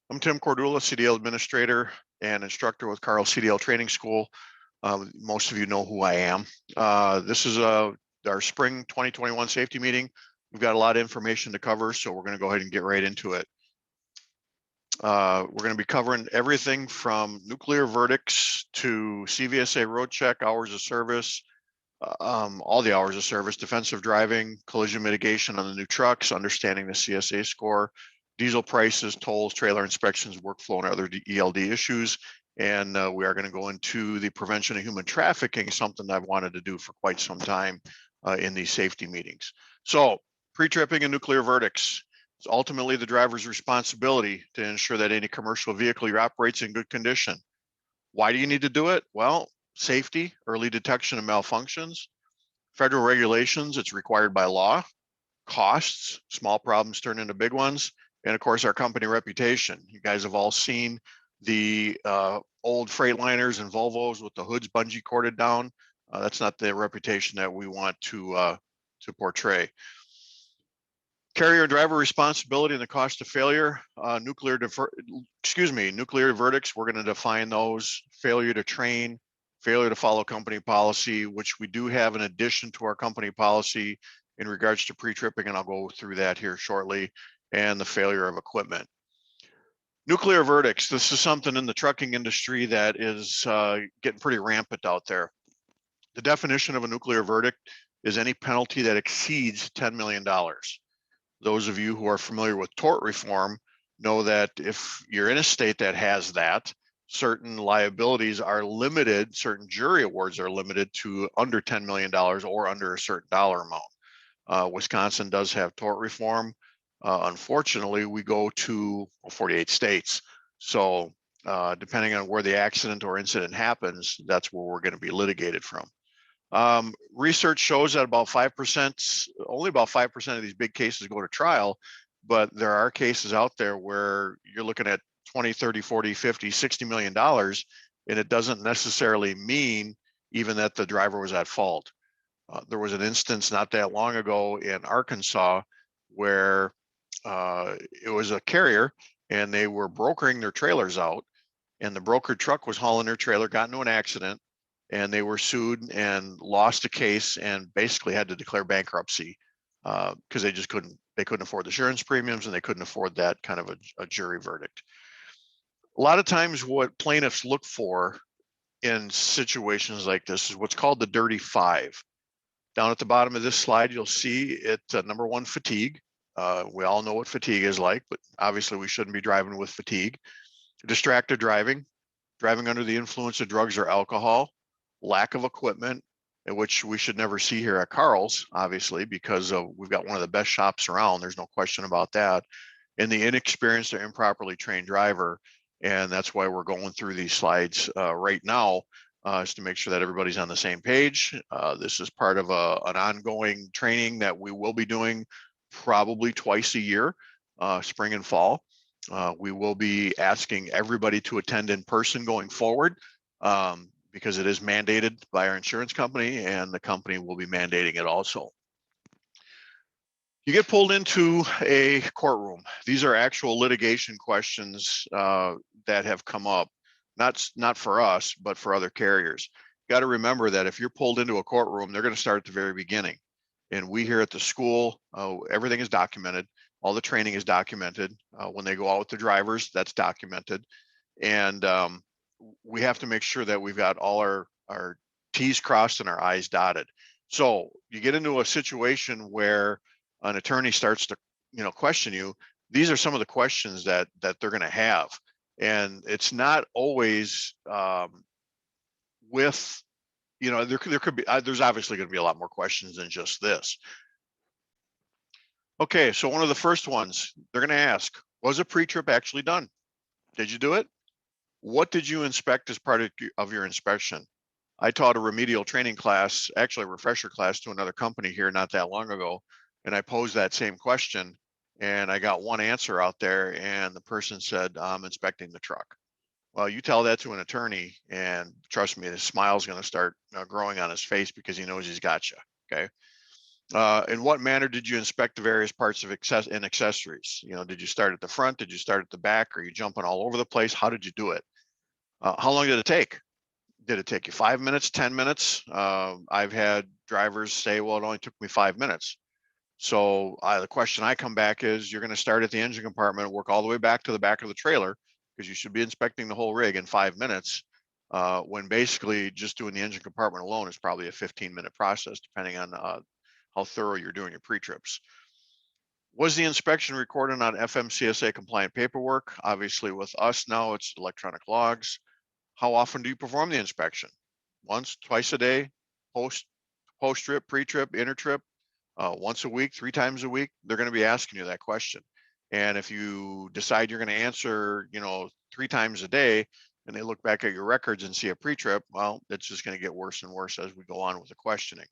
I'm Tim Cordula, CDL administrator and instructor with Karl CDL Training School. Most of you know who I am. This is our spring 2021 safety meeting. We've got a lot of information to cover, so we're going to go ahead and get right into it. We're going to be covering everything from nuclear verdicts to CVSA road check, hours of service, all the hours of service, defensive driving, collision mitigation on the new trucks, understanding the CSA score, diesel prices, tolls, trailer inspections, workflow, and other ELD issues. And we are going to go into the prevention of human trafficking, something that I've wanted to do for quite some time in these safety meetings. So pre-tripping and nuclear verdicts. It's ultimately the driver's responsibility to ensure that any commercial vehicle you operate is in good condition. Why do you need to do it? Well, safety, early detection of malfunctions, federal regulations, it's required by law, costs, small problems turn into big ones, and of course our company reputation. You guys have all seen the old Freightliners and Volvos with the hoods bungee corded down. That's not the reputation that we want to portray. Carrier and driver responsibility and the cost of failure, nuclear verdicts, we're going to define those: failure to train, failure to follow company policy, which we do have in addition to our company policy in regards to pre-tripping, and I'll go through that here shortly, and the failure of equipment. Nuclear verdicts, this is something in the trucking industry that is getting pretty rampant out there. The definition of a nuclear verdict is any penalty that exceeds $10 million. Those of you who are familiar with tort reform know that if you're in a state that has that, certain liabilities are limited, certain jury awards are limited to under $10 million or under a certain dollar amount. Wisconsin does have tort reform. Unfortunately, we go to 48 states. So depending on where the accident or incident happens, that's where we're going to be litigated from. Research shows that only about 5% of these big cases go to trial, but there are cases out there where you're looking at 20, 30, 40, 50, $60 million, and it doesn't necessarily mean even that the driver was at fault. There was an instance not that long ago in Arkansas where it was a carrier and they were brokering their trailers out, and the brokered truck was hauling their trailer, got into an accident, and they were sued and lost a case and basically had to declare bankruptcy because they couldn't afford the insurance premiums and they couldn't afford that kind of a jury verdict. A lot of times what plaintiffs look for in situations like this is what's called the dirty five. Down at the bottom of this slide, you'll see it, number one, fatigue. We all know what fatigue is like, but obviously we shouldn't be driving with fatigue. Distracted driving, driving under the influence of drugs or alcohol, lack of equipment, which we should never see here at Karl's, obviously, because we've got one of the best shops around. There's no question about that. And the inexperienced or improperly trained driver. And that's why we're going through these slides right now, is to make sure that everybody's on the same page. This is part of an ongoing training that we will be doing probably twice a year, spring and fall. We will be asking everybody to attend in person going forward. Because it is mandated by our insurance company, and the company will be mandating it also. You get pulled into a courtroom. These are actual litigation questions that have come up, not for us, but for other carriers. You got to remember that if you're pulled into a courtroom, they're going to start at the very beginning. And we here at the school, everything is documented. All the training is documented. When they go out with the drivers, that's documented. And we have to make sure that we've got all our T's crossed and our I's dotted. So you get into a situation where an attorney starts to, question you. These are some of the questions that they're going to have, and it's not always with, there could be, there's obviously going to be a lot more questions than just this. Okay, so one of the first ones they're going to ask: was a pre-trip actually done? Did you do it? What did you inspect as part of your inspection? I taught a remedial training class, actually a refresher class, to another company here not that long ago, and I posed that same question, and I got one answer out there, and the person said, I'm inspecting the truck. Well, you tell that to an attorney, and trust me, his smile's going to start growing on his face because he knows he's got you, okay? In what manner did you inspect the various parts of accessories? You know, did you start at the front? Did you start at the back? Are you jumping all over the place? How did you do it? How long did it take? Did it take you 5 minutes, 10 minutes? I've had drivers say, well, it only took me 5 minutes. So the question I come back is, you're going to start at the engine compartment, work all the way back to the back of the trailer, because you should be inspecting the whole rig in 5 minutes, when basically just doing the engine compartment alone is probably a 15-minute process, depending on how thorough you're doing your pre-trips. Was the inspection recorded on FMCSA compliant paperwork? Obviously with us now, it's electronic logs. How often do you perform the inspection? Once, twice a day, post-trip, pre-trip, inter-trip, once a week, 3 times a week? They're going to be asking you that question. And if you decide you're going to answer, 3 times a day, and they look back at your records and see a pre-trip, well, it's just going to get worse and worse as we go on with the questioning.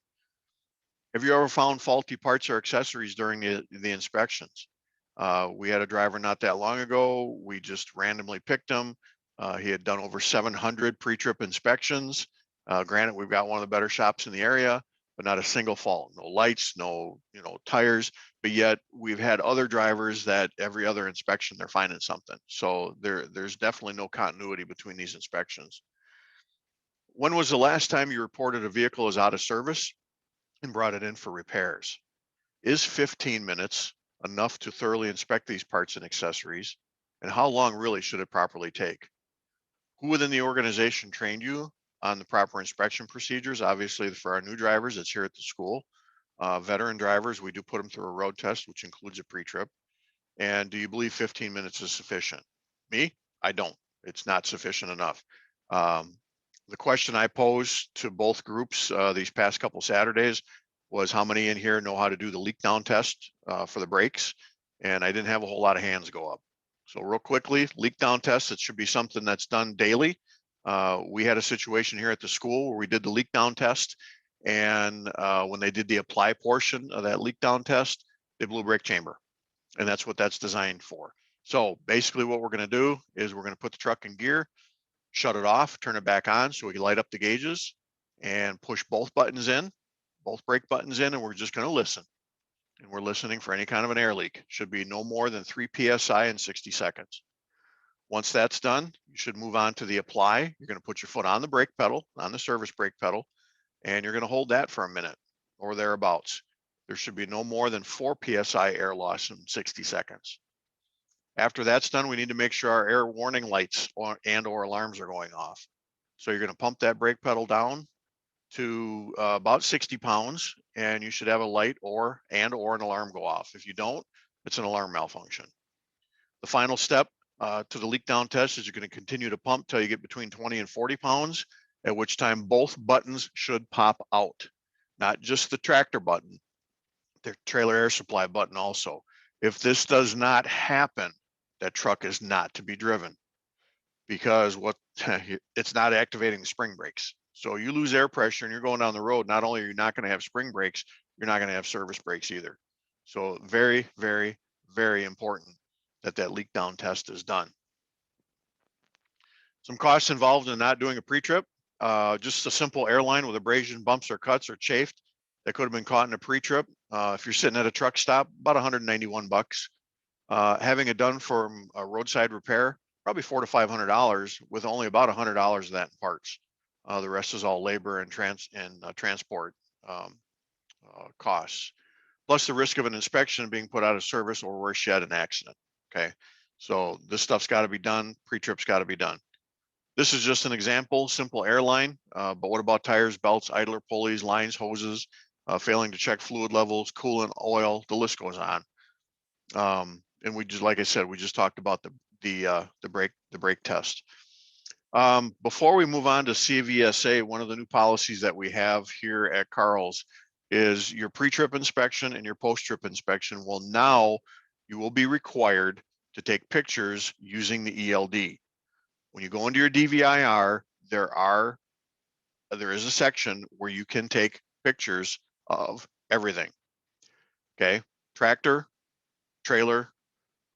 Have you ever found faulty parts or accessories during the inspections? We had a driver not that long ago. We just randomly picked him. He had done over 700 pre-trip inspections. Granted, we've got one of the better shops in the area, but not a single fault. No lights, no tires. But yet we've had other drivers that every other inspection they're finding something. So there's definitely no continuity between these inspections. When was the last time you reported a vehicle is out of service and brought it in for repairs? Is 15 minutes enough to thoroughly inspect these parts and accessories? And how long really should it properly take? Who within the organization trained you on the proper inspection procedures? Obviously, for our new drivers, it's here at the school. Veteran drivers, we do put them through a road test, which includes a pre-trip. And do you believe 15 minutes is sufficient? Me, I don't. It's not sufficient enough. The question I posed to both groups these past couple Saturdays was, how many in here know how to do the leak down test for the brakes? And I didn't have a whole lot of hands go up. So real quickly, leak down test, it should be something that's done daily. We had a situation here at the school where we did the leak down test, and when they did the apply portion of that leak down test, they blew a brake chamber, and that's what that's designed for. So basically what we're going to do is we're going to put the truck in gear, shut it off, turn it back on so we can light up the gauges, and push both buttons in, both brake buttons in, and we're just going to listen. And we're listening for any kind of an air leak. Should be no more than 3 PSI in 60 seconds. Once that's done, you should move on to the apply. You're going to put your foot on the brake pedal, on the service brake pedal, and you're going to hold that for a minute or thereabouts. There should be no more than 4 PSI air loss in 60 seconds. After that's done, we need to make sure our air warning lights or alarms are going off. So you're going to pump that brake pedal down to about 60 pounds, and you should have a light or an alarm go off. If you don't, it's an alarm malfunction. The final step to the leak down test is you're going to continue to pump till you get between 20 and 40 pounds, at which time both buttons should pop out. Not just the tractor button, the trailer air supply button also. If this does not happen, that truck is not to be driven, because it's not activating the spring brakes. So you lose air pressure and you're going down the road, not only are you not going to have spring brakes, you're not going to have service brakes either. So very, very, very important that that leak down test is done. Some costs involved in not doing a pre-trip. Just a simple airline with abrasion, bumps or cuts or chafed that could have been caught in a pre-trip. If you're sitting at a truck stop, about 191 bucks. Having it done from a roadside repair, probably $400 to $500, with only about $100 of that in parts. The rest is all labor and transport costs, plus the risk of an inspection being put out of service, or worse yet, an accident. Okay, so this stuff's got to be done. Pre-trip's got to be done. This is just an example, simple airline, but what about tires, belts, idler, pulleys, lines, hoses, failing to check fluid levels, coolant, oil, the list goes on. And we just, like I said, we just talked about the brake test. Before we move on to CVSA, one of the new policies that we have here at Karl's is your pre-trip inspection and your post-trip inspection you will be required to take pictures using the ELD. When you go into your DVIR, there is a section where you can take pictures of everything. Okay, tractor, trailer,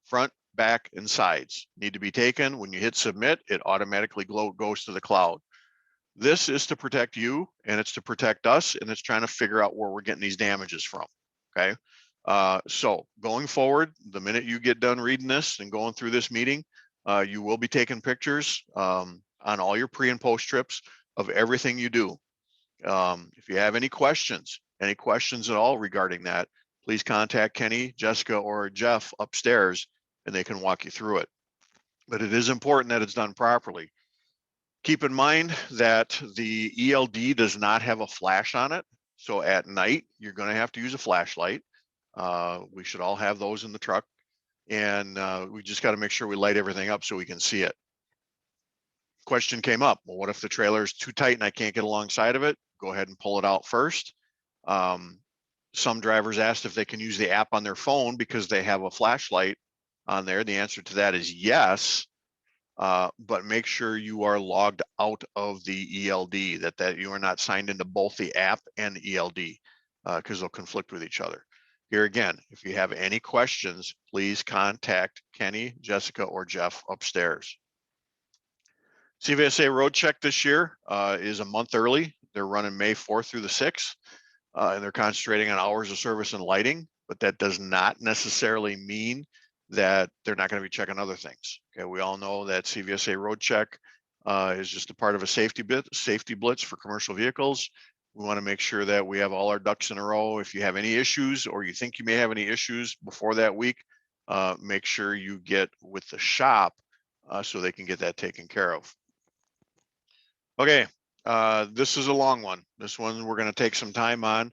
front, back, and sides need to be taken. When you hit submit, it automatically goes to the cloud. This is to protect you, and it's to protect us, and it's trying to figure out where we're getting these damages from, okay? So going forward, the minute you get done reading this and going through this meeting, you will be taking pictures on all your pre and post trips of everything you do. If you have any questions at all regarding that, please contact Kenny, Jessica, or Jeff upstairs, and they can walk you through it. But it is important that it's done properly. Keep in mind that the ELD does not have a flash on it. So at night, you're going to have to use a flashlight. We should all have those in the truck. And we just got to make sure we light everything up so we can see it. Question came up, well, what if the trailer is too tight and I can't get alongside of it? Go ahead and pull it out first. Some drivers asked if they can use the app on their phone because they have a flashlight on there. The answer to that is yes. But make sure you are logged out of the ELD, that you are not signed into both the app and the ELD, because they'll conflict with each other. Here again, if you have any questions, please contact Kenny, Jessica, or Jeff upstairs. CVSA Road Check this year is a month early. They're running May 4th through the 6th, and they're concentrating on hours of service and lighting, but that does not necessarily mean that they're not going to be checking other things. Okay, we all know that CVSA Road Check is just a part of a safety blitz for commercial vehicles. We want to make sure that we have all our ducks in a row. If you have any issues or you think you may have any issues before that week, make sure you get with the shop so they can get that taken care of. Okay, this is a long one. This one we're going to take some time on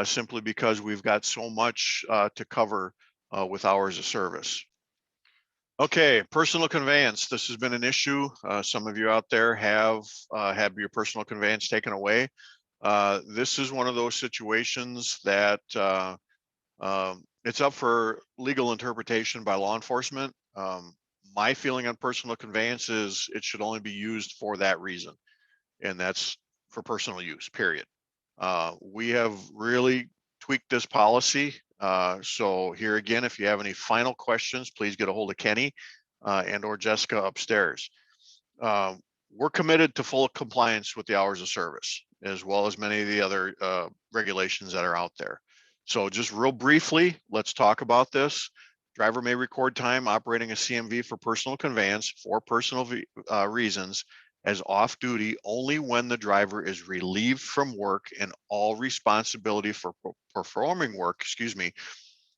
simply because we've got so much to cover with hours of service. Okay, personal conveyance. This has been an issue. Some of you out there have had your personal conveyance taken away. This is one of those situations that it's up for legal interpretation by law enforcement. My feeling on personal conveyance is it should only be used for that reason, and that's for personal use, period. We have really tweaked this policy. So here again, if you have any final questions, please get a hold of Kenny and or Jessica upstairs. We're committed to full compliance with the hours of service, as well as many of the other regulations that are out there. So just real briefly, let's talk about this. Driver may record time operating a CMV for personal conveyance for personal reasons as off duty only when the driver is relieved from work and all responsibility for performing work,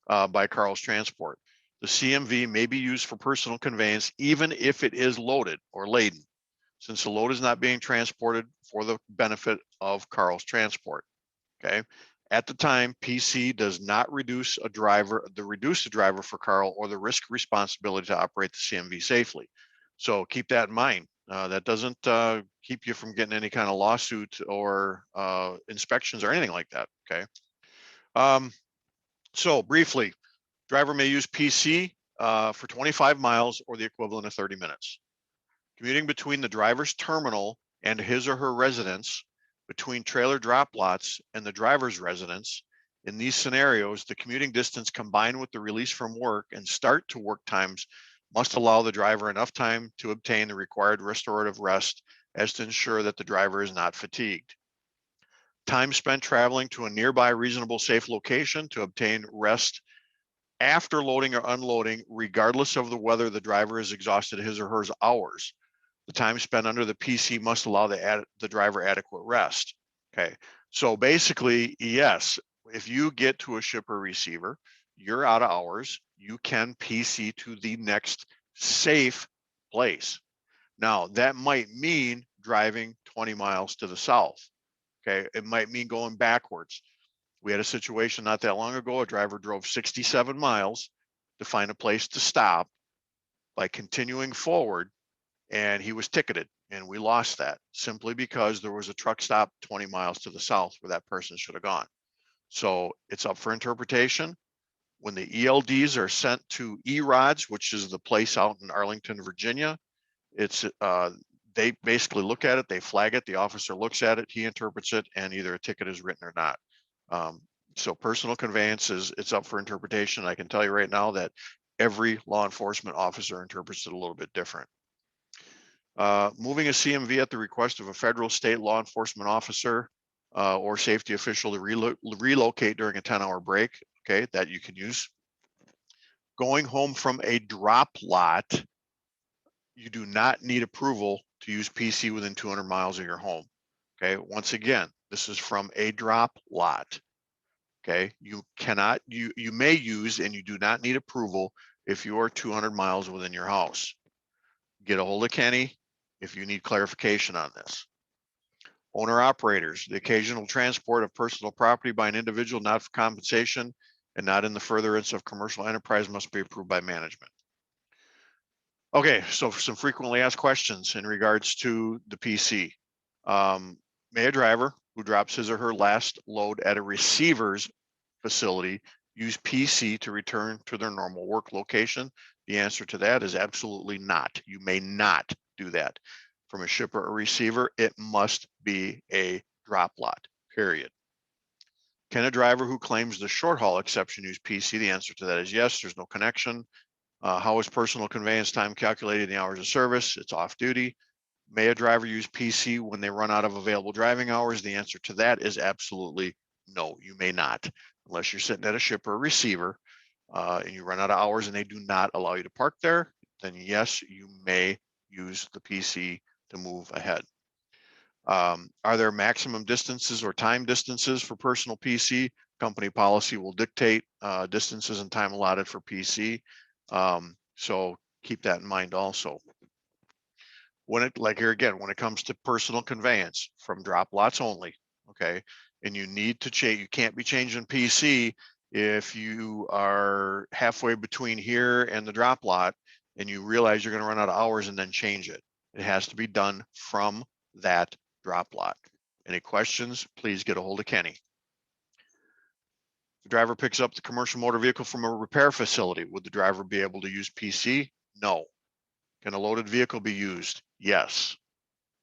by Karl's Transport. The CMV may be used for personal conveyance even if it is loaded or laden, since the load is not being transported for the benefit of Karl's Transport. Okay. At the time, PC does not reduce the driver for Karl or the risk responsibility to operate the CMV safely. So keep that in mind. That doesn't keep you from getting any kind of lawsuit or inspections or anything like that. Okay. So briefly, driver may use PC for 25 miles or the equivalent of 30 minutes. Commuting between the driver's terminal and his or her residence, between trailer drop lots and the driver's residence. In these scenarios, the commuting distance combined with the release from work and start to work times must allow the driver enough time to obtain the required restorative rest as to ensure that the driver is not fatigued. Time spent traveling to a nearby reasonable safe location to obtain rest after loading or unloading, regardless of whether the driver has exhausted his or her hours. The time spent under the PC must allow the driver adequate rest. Okay, so basically, yes, if you get to a shipper receiver, you're out of hours, you can PC to the next safe place. Now, that might mean driving 20 miles to the south. Okay, it might mean going backwards. We had a situation not that long ago, a driver drove 67 miles to find a place to stop by continuing forward, and he was ticketed, and we lost that simply because there was a truck stop 20 miles to the south where that person should have gone. So it's up for interpretation. When the ELDs are sent to ERODS, which is the place out in Arlington, Virginia, it's they basically look at it, they flag it, the officer looks at it, he interprets it, and either a ticket is written or not. So personal conveyance it's up for interpretation. I can tell you right now that every law enforcement officer interprets it a little bit different. Moving a CMV at the request of a federal, state law enforcement officer or safety official to relocate during a 10-hour break. Okay, that you can use. Going home from a drop lot, you do not need approval to use PC within 200 miles of your home. Okay, once again, this is from a drop lot. Okay, you may use and you do not need approval if you are 200 miles within your house. Get a hold of Kenny if you need clarification on this. Owner operators, the occasional transport of personal property by an individual not for compensation and not in the furtherance of commercial enterprise must be approved by management. Okay, so for some frequently asked questions in regards to the PC. May a driver who drops his or her last load at a receiver's facility use PC to return to their normal work location? The answer to that is absolutely not. You may not do that. From a shipper or receiver, it must be a drop lot, period. Can a driver who claims the short haul exception use PC? The answer to that is yes, there's no connection. How is personal conveyance time calculated in the hours of service? It's off duty. May a driver use PC when they run out of available driving hours? The answer to that is absolutely no, you may not. Unless you're sitting at a shipper or receiver and you run out of hours and they do not allow you to park there, then yes, you may use the PC to move ahead. Are there maximum distances or time distances for personal PC? Company policy will dictate distances and time allotted for PC. So keep that in mind also. When it, like here again, when it comes to personal conveyance from drop lots only, okay, and you need to change, you can't be changing PC if you are halfway between here and the drop lot and you realize you're going to run out of hours and then change it. It has to be done from that drop lot. Any questions, please get a hold of Kenny. The driver picks up the commercial motor vehicle from a repair facility. Would the driver be able to use PC? No. Can a loaded vehicle be used? Yes.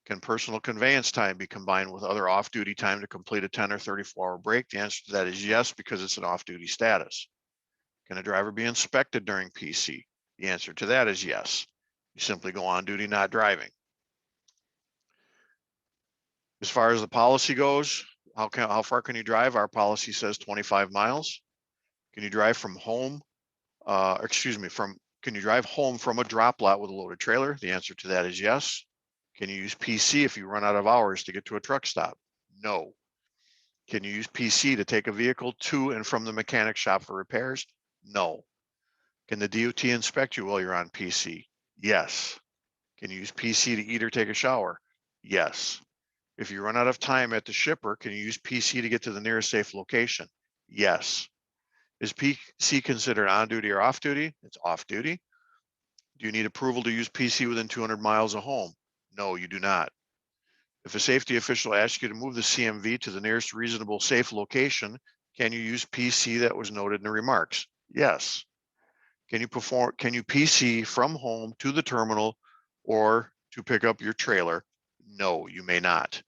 Can personal conveyance time be combined with other off-duty time to complete a 10 or 34-hour break? The answer to that is yes, because it's an off-duty status. Can a driver be inspected during PC? The answer to that is yes. You simply go on duty, not driving. As far as the policy goes, how far can you drive? Our policy says 25 miles. Can you drive from home? Can you drive home from a drop lot with a loaded trailer? The answer to that is yes. Can you use PC if you run out of hours to get to a truck stop? No. Can you use PC to take a vehicle to and from the mechanic shop for repairs? No. Can the DOT inspect you while you're on PC? Yes. Can you use PC to eat or take a shower? Yes. If you run out of time at the shipper, can you use PC to get to the nearest safe location? Yes. Is PC considered on duty or off duty? It's off duty. Do you need approval to use PC within 200 miles of home? No, you do not. If a safety official asks you to move the CMV to the nearest reasonable safe location, can you use PC that was noted in the remarks? Yes. Can you PC from home to the terminal or to pick up your trailer? No, you may not.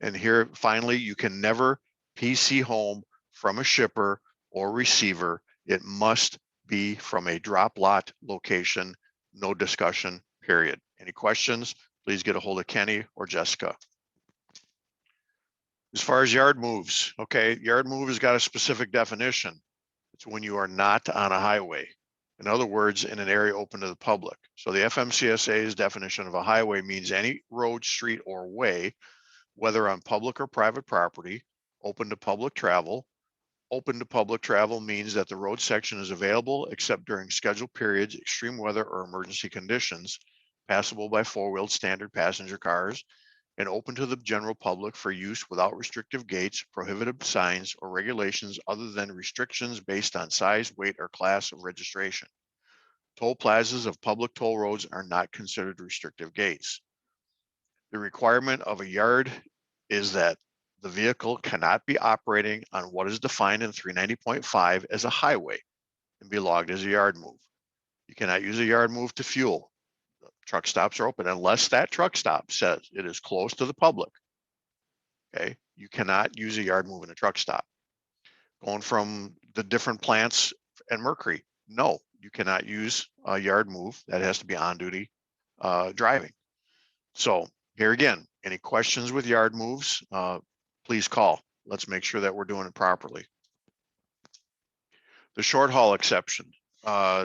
And here, finally, you can never PC home from a shipper or receiver. It must be from a drop lot location, no discussion, period. Any questions? Please get a hold of Kenny or Jessica. As far as yard moves, okay, yard move has got a specific definition. It's when you are not on a highway. In other words, in an area open to the public. So the FMCSA's definition of a highway means any road, street, or way, whether on public or private property, open to public travel. Open to public travel means that the road section is available except during scheduled periods, extreme weather, or emergency conditions, passable by four-wheeled standard passenger cars, and open to the general public for use without restrictive gates, prohibited signs, or regulations other than restrictions based on size, weight, or class of registration. Toll plazas of public toll roads are not considered restrictive gates. The requirement of a yard is that the vehicle cannot be operating on what is defined in 390.5 as a highway and be logged as a yard move. You cannot use a yard move to fuel. Truck stops are open unless that truck stop says it is closed to the public. Okay, you cannot use a yard move in a truck stop. Going from the different plants at Mercury, no, you cannot use a yard move. That has to be on duty driving. So here again, any questions with yard moves, please call. Let's make sure that we're doing it properly. The short haul exception.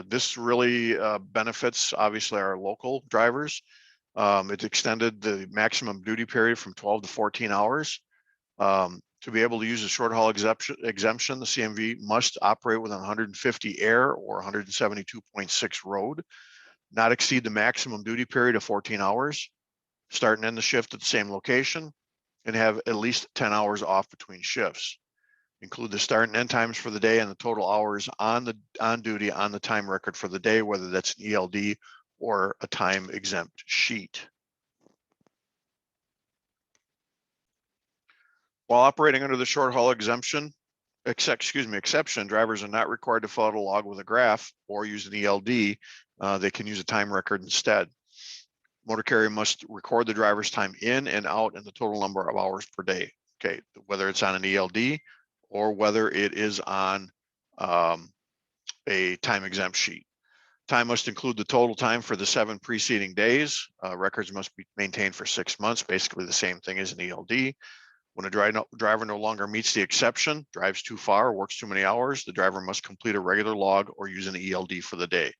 This really benefits obviously our local drivers. It extended the maximum duty period from 12 to 14 hours. To be able to use a short haul exemption, the CMV must operate with 150 air or 172.6 road, not exceed the maximum duty period of 14 hours, start and end the shift at the same location, and have at least 10 hours off between shifts. Include the start and end times for the day and the total hours on duty on the time record for the day, whether that's an ELD or a time exempt sheet. While operating under the short haul exception, drivers are not required to fill out a log with a graph or use an ELD. They can use a time record instead. Motor carrier must record the driver's time in and out and the total number of hours per day. Okay, whether it's on an ELD or whether it is on a time exempt sheet. Time must include the total time for the 7 preceding days. Records must be maintained for 6 months, basically the same thing as an ELD. When a driver no longer meets the exception, drives too far, works too many hours, the driver must complete a regular log or use an ELD for the day.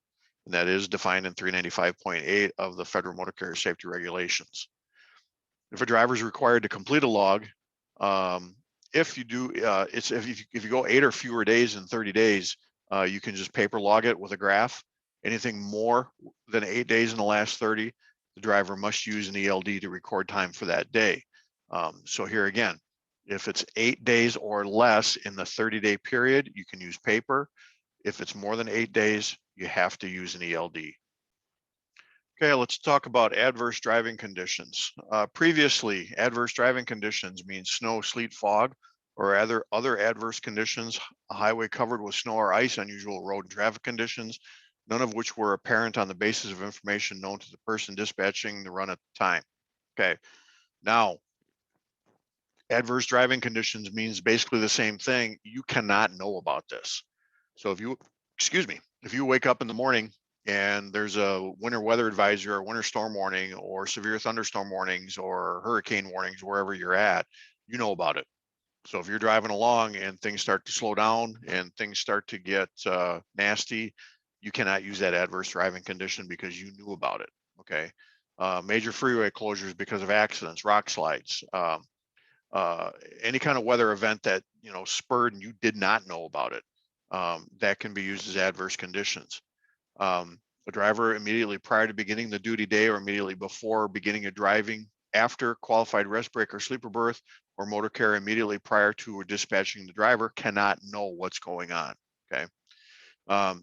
And that is defined in 395.8 of the Federal Motor Carrier Safety Regulations. If a driver is required to complete a log, if you go 8 or fewer days in 30 days, you can just paper log it with a graph. Anything more than 8 days in the last 30, the driver must use an ELD to record time for that day. So here again, if it's 8 days or less in the 30-day period, you can use paper. If it's more than 8 days, you have to use an ELD. Okay, let's talk about adverse driving conditions. Previously, adverse driving conditions means snow, sleet, fog, or other adverse conditions, a highway covered with snow or ice, unusual road and traffic conditions, none of which were apparent on the basis of information known to the person dispatching the run at the time. Okay, now, adverse driving conditions means basically the same thing. You cannot know about this. So if you wake up in the morning and there's a winter weather advisory or winter storm warning or severe thunderstorm warnings or hurricane warnings, wherever you're at, you know about it. So if you're driving along and things start to slow down and things start to get nasty, you cannot use that adverse driving condition because you knew about it. Okay. Major freeway closures because of accidents, rock slides, any kind of weather event that spurred and you did not know about it, that can be used as adverse conditions. A driver immediately prior to beginning the duty day or immediately before beginning of driving after qualified rest break or sleeper berth, or motor carrier immediately prior to or dispatching the driver cannot know what's going on. Okay.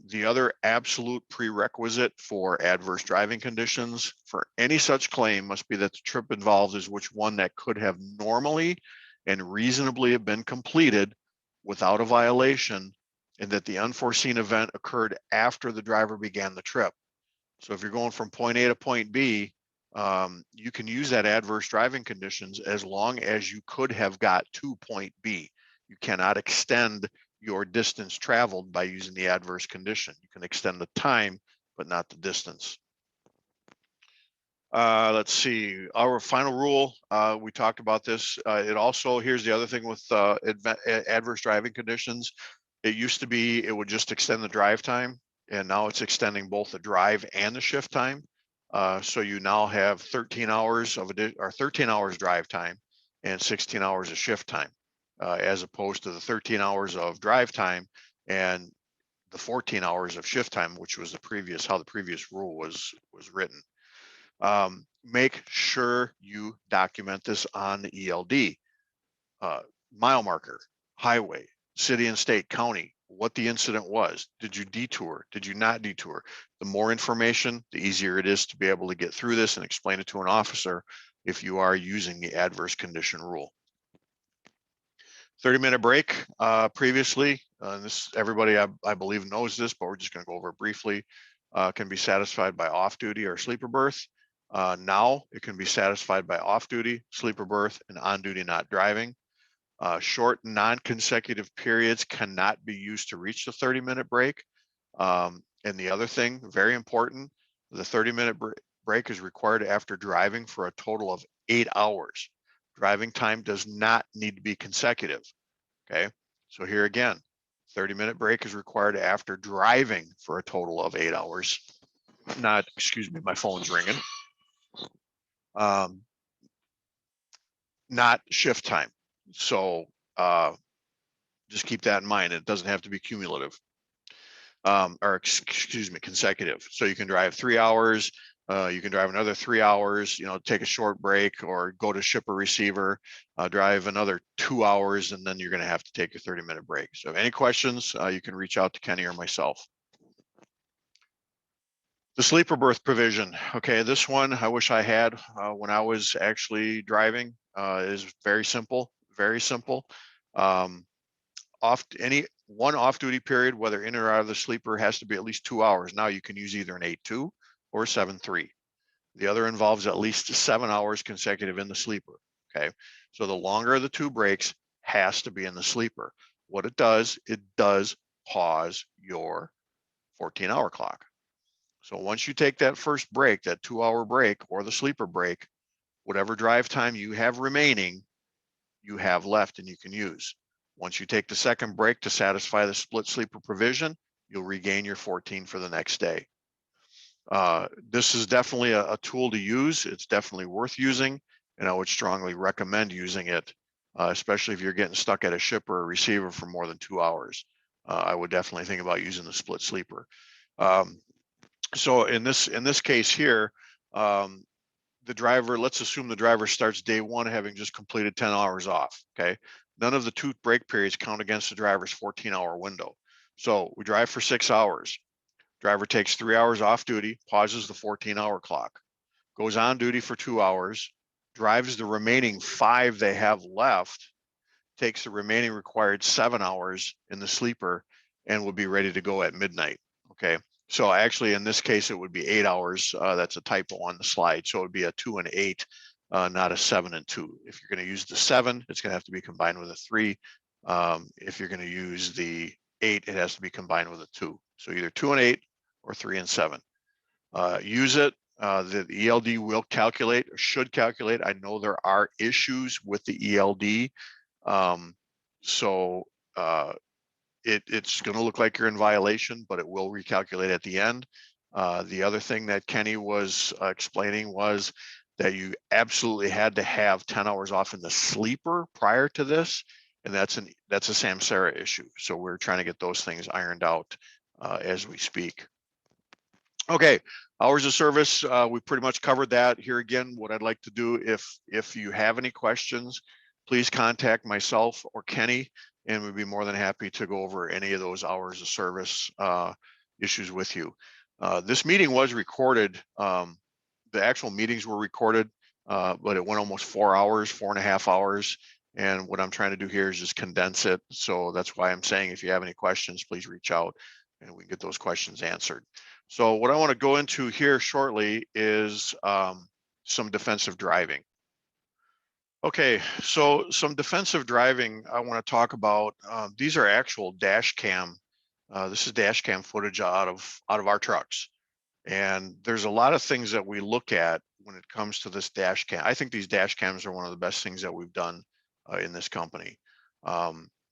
The other absolute prerequisite for adverse driving conditions for any such claim must be that the trip involved is which one that could have normally and reasonably have been completed without a violation, and that the unforeseen event occurred after the driver began the trip. So if you're going from point A to point B, you can use that adverse driving conditions as long as you could have got to point B. You cannot extend your distance traveled by using the adverse condition. You can extend the time, but not the distance. Let's see, our final rule, we talked about this. It also, here's the other thing with adverse driving conditions. It used to be, it would just extend the drive time, and now it's extending both the drive and the shift time. So you now have 13 hours of 13 hours drive time and 16 hours of shift time, as opposed to the 13 hours of drive time and the 14 hours of shift time, which was how the previous rule was written. Make sure you document this on the ELD. Mile marker, highway, city and state, county, what the incident was. Did you detour? Did you not detour? The more information, the easier it is to be able to get through this and explain it to an officer if you are using the adverse condition rule. 30-minute break. Previously, this everybody I believe knows this, but we're just going to go over it briefly. Can be satisfied by off-duty or sleeper berth. Now it can be satisfied by off-duty, sleeper berth, and on-duty not driving. Short non-consecutive periods cannot be used to reach the 30-minute break. And the other thing, very important, the 30-minute break is required after driving for a total of 8 hours. Driving time does not need to be consecutive. Okay, so here again, 30-minute break is required after driving for a total of 8 hours. Not, excuse me, my phone's ringing. Not shift time. So just keep that in mind. It doesn't have to be cumulative. Or excuse me, consecutive. So you can drive 3 hours, you can drive another 3 hours, take a short break or go to ship a receiver, drive another 2 hours, and then you're going to have to take your 30-minute break. So if any questions, you can reach out to Kenny or myself. The sleeper berth provision. Okay, this one I wish I had when I was actually driving. Is very simple, very simple. Any one off-duty period, whether in or out of the sleeper, has to be at least 2 hours. Now you can use either an 8-2 or a 7-3. The other involves at least 7 hours consecutive in the sleeper. Okay, so the longer of the two breaks has to be in the sleeper. What it does pause your 14-hour clock. So once you take that first break, that 2-hour break or the sleeper break, whatever drive time you have remaining, you have left and you can use. Once you take the second break to satisfy the split sleeper provision, you'll regain your 14 for the next day. This is definitely a tool to use. It's definitely worth using, and I would strongly recommend using it, especially if you're getting stuck at a ship or a receiver for more than 2 hours. I would definitely think about using the split sleeper. So in this case here, the driver, let's assume the driver starts day one having just completed 10 hours off. Okay, none of the two break periods count against the driver's 14-hour window. So we drive for 6 hours. Driver takes 3 hours off duty, pauses the 14-hour clock, goes on duty for 2 hours, drives the remaining 5 they have left, takes the remaining required 7 hours in the sleeper, and will be ready to go at midnight. Okay, so actually in this case it would be 8 hours. That's a typo on the slide, so it would be a 2 and 8, not a 7 and 2. If you're going to use the 7, it's going to have to be combined with a 3. If you're going to use the 8, it has to be combined with a 2. So either 2 and 8 or 3 and 7. Use it. The ELD will calculate, or should calculate. I know there are issues with the ELD. So it's going to look like you're in violation, but it will recalculate at the end. The other thing that Kenny was explaining was that you absolutely had to have 10 hours off in the sleeper prior to this, and that's a Samsara issue. So we're trying to get those things ironed out as we speak. Okay, hours of service, we pretty much covered that. Here again, what I'd like to do, if you have any questions, please contact myself or Kenny, and we'd be more than happy to go over any of those hours of service issues with you. This meeting was recorded. The actual meetings were recorded, but it went almost 4 hours, 4.5 hours. And what I'm trying to do here is just condense it. So that's why I'm saying if you have any questions, please reach out and we can get those questions answered. So what I want to go into here shortly is some defensive driving. Okay, so some defensive driving I want to talk about. These are actual dash cam. This is dash cam footage out of our trucks. And there's a lot of things that we look at when it comes to this dash cam. I think these dash cams are one of the best things that we've done in this company,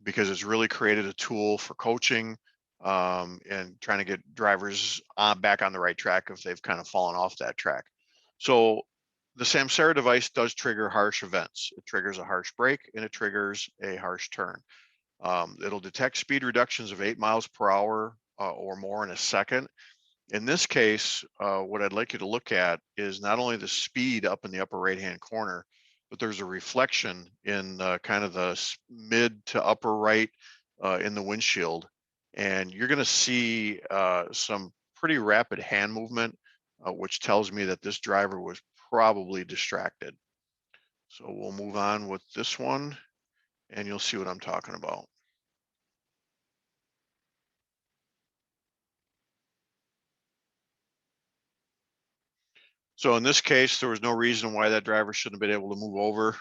because it's really created a tool for coaching and trying to get drivers back on the right track if they've kind of fallen off that track. So the Samsara device does trigger harsh events. It triggers a harsh brake and it triggers a harsh turn. It'll detect speed reductions of 8 miles per hour or more in a second. In this case, what I'd like you to look at is not only the speed up in the upper right-hand corner, but there's a reflection in kind of the mid to upper right in the windshield. And you're going to see some pretty rapid hand movement, which tells me that this driver was probably distracted. So we'll move on with this one and you'll see what I'm talking about. So in this case, there was no reason why that driver shouldn't have been able to move over.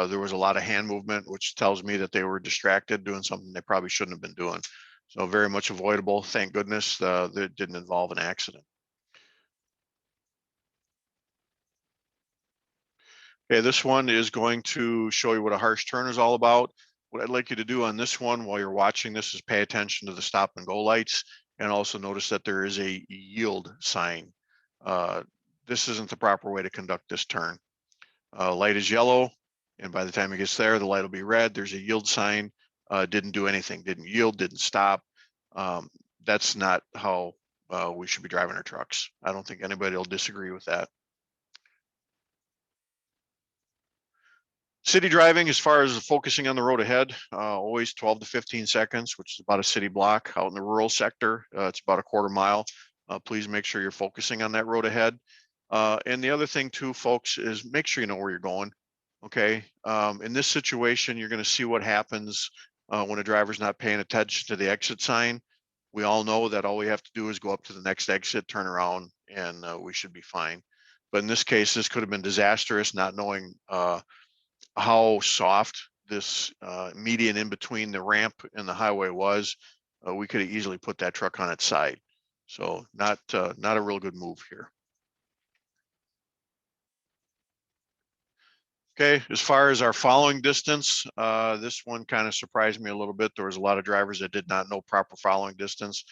There was a lot of hand movement, which tells me that they were distracted doing something they probably shouldn't have been doing. So very much avoidable. Thank goodness that it didn't involve an accident. Okay, this one is going to show you what a harsh turn is all about. What I'd like you to do on this one while you're watching this is pay attention to the stop and go lights, and also notice that there is a yield sign. This isn't the proper way to conduct this turn. Light is yellow, and by the time it gets there, the light will be red. There's a yield sign. Didn't do anything, didn't yield, didn't stop. That's not how we should be driving our trucks. I don't think anybody will disagree with that. City driving, as far as focusing on the road ahead, always 12 to 15 seconds, which is about a city block. Out in the rural sector, it's about a quarter mile. Please make sure you're focusing on that road ahead. And the other thing too, folks, is make sure you know where you're going. Okay. In this situation, you're going to see what happens when a driver's not paying attention to the exit sign. We all know that all we have to do is go up to the next exit, turn around, and we should be fine. But in this case, this could have been disastrous, not knowing how soft this median in between the ramp and the highway was. We could have easily put that truck on its side. So not a real good move here. Okay, as far as our following distance, this one kind of surprised me a little bit. There was a lot of drivers that did not know proper following distance.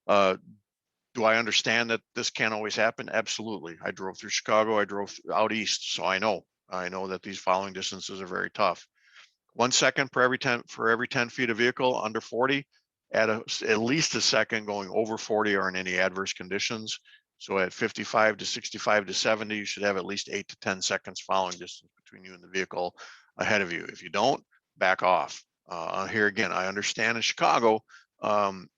Do I understand that this can't always happen? Absolutely. I drove through Chicago. I drove out east, so I know that these following distances are very tough. 1 second for every 10 feet of vehicle under 40, at least a second going over 40 or in any adverse conditions. So at 55 to 65 to 70, you should have at least 8 to 10 seconds following distance between you and the vehicle ahead of you. If you don't, back off. Here again, I understand in Chicago,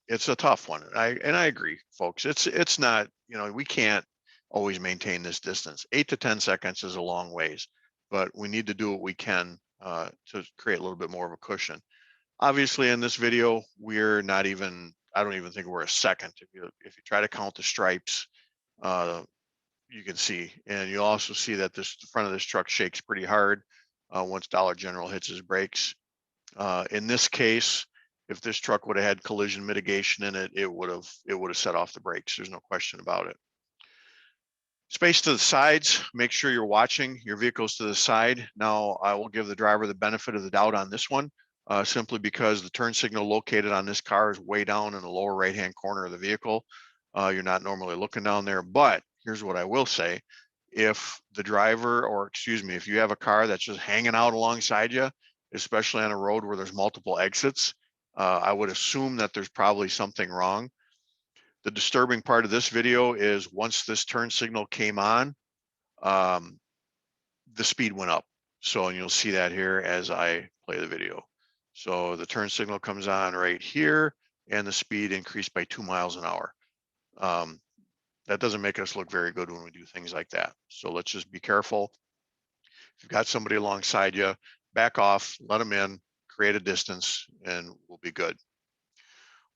it's a tough one. And I agree, folks. It's not, we can't always maintain this distance. 8 to 10 seconds is a long ways, but we need to do what we can to create a little bit more of a cushion. Obviously, in this video, we're not even, I don't even think we're a second. If you try to count the stripes, you can see, and you'll also see that the front of this truck shakes pretty hard once Dollar General hits his brakes. In this case, if this truck would have had collision mitigation in it, it would have set off the brakes. There's no question about it. Space to the sides, make sure you're watching your vehicles to the side. Now, I will give the driver the benefit of the doubt on this one, simply because the turn signal located on this car is way down in the lower right-hand corner of the vehicle. You're not normally looking down there, but here's what I will say. If the driver, or excuse me, if you have a car that's just hanging out alongside you, especially on a road where there's multiple exits, I would assume that there's probably something wrong. The disturbing part of this video is once this turn signal came on, the speed went up. So, and you'll see that here as I play the video. So the turn signal comes on right here and the speed increased by 2 miles an hour. That doesn't make us look very good when we do things like that. So let's just be careful. If you've got somebody alongside you, back off, let them in, create a distance, and we'll be good.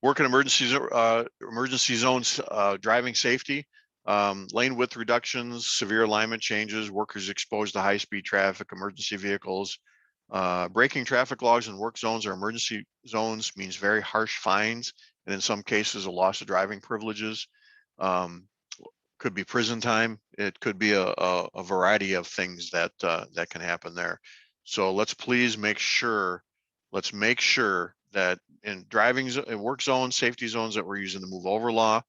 Work in emergency zones, driving safety, lane width reductions, severe alignment changes, workers exposed to high-speed traffic, emergency vehicles. Breaking traffic laws in work zones or emergency zones means very harsh fines, and in some cases, a loss of driving privileges. Could be prison time. It could be a variety of things that that can happen there. So let's please make sure. Let's make sure that in driving in work zones, safety zones that we're using the move over law,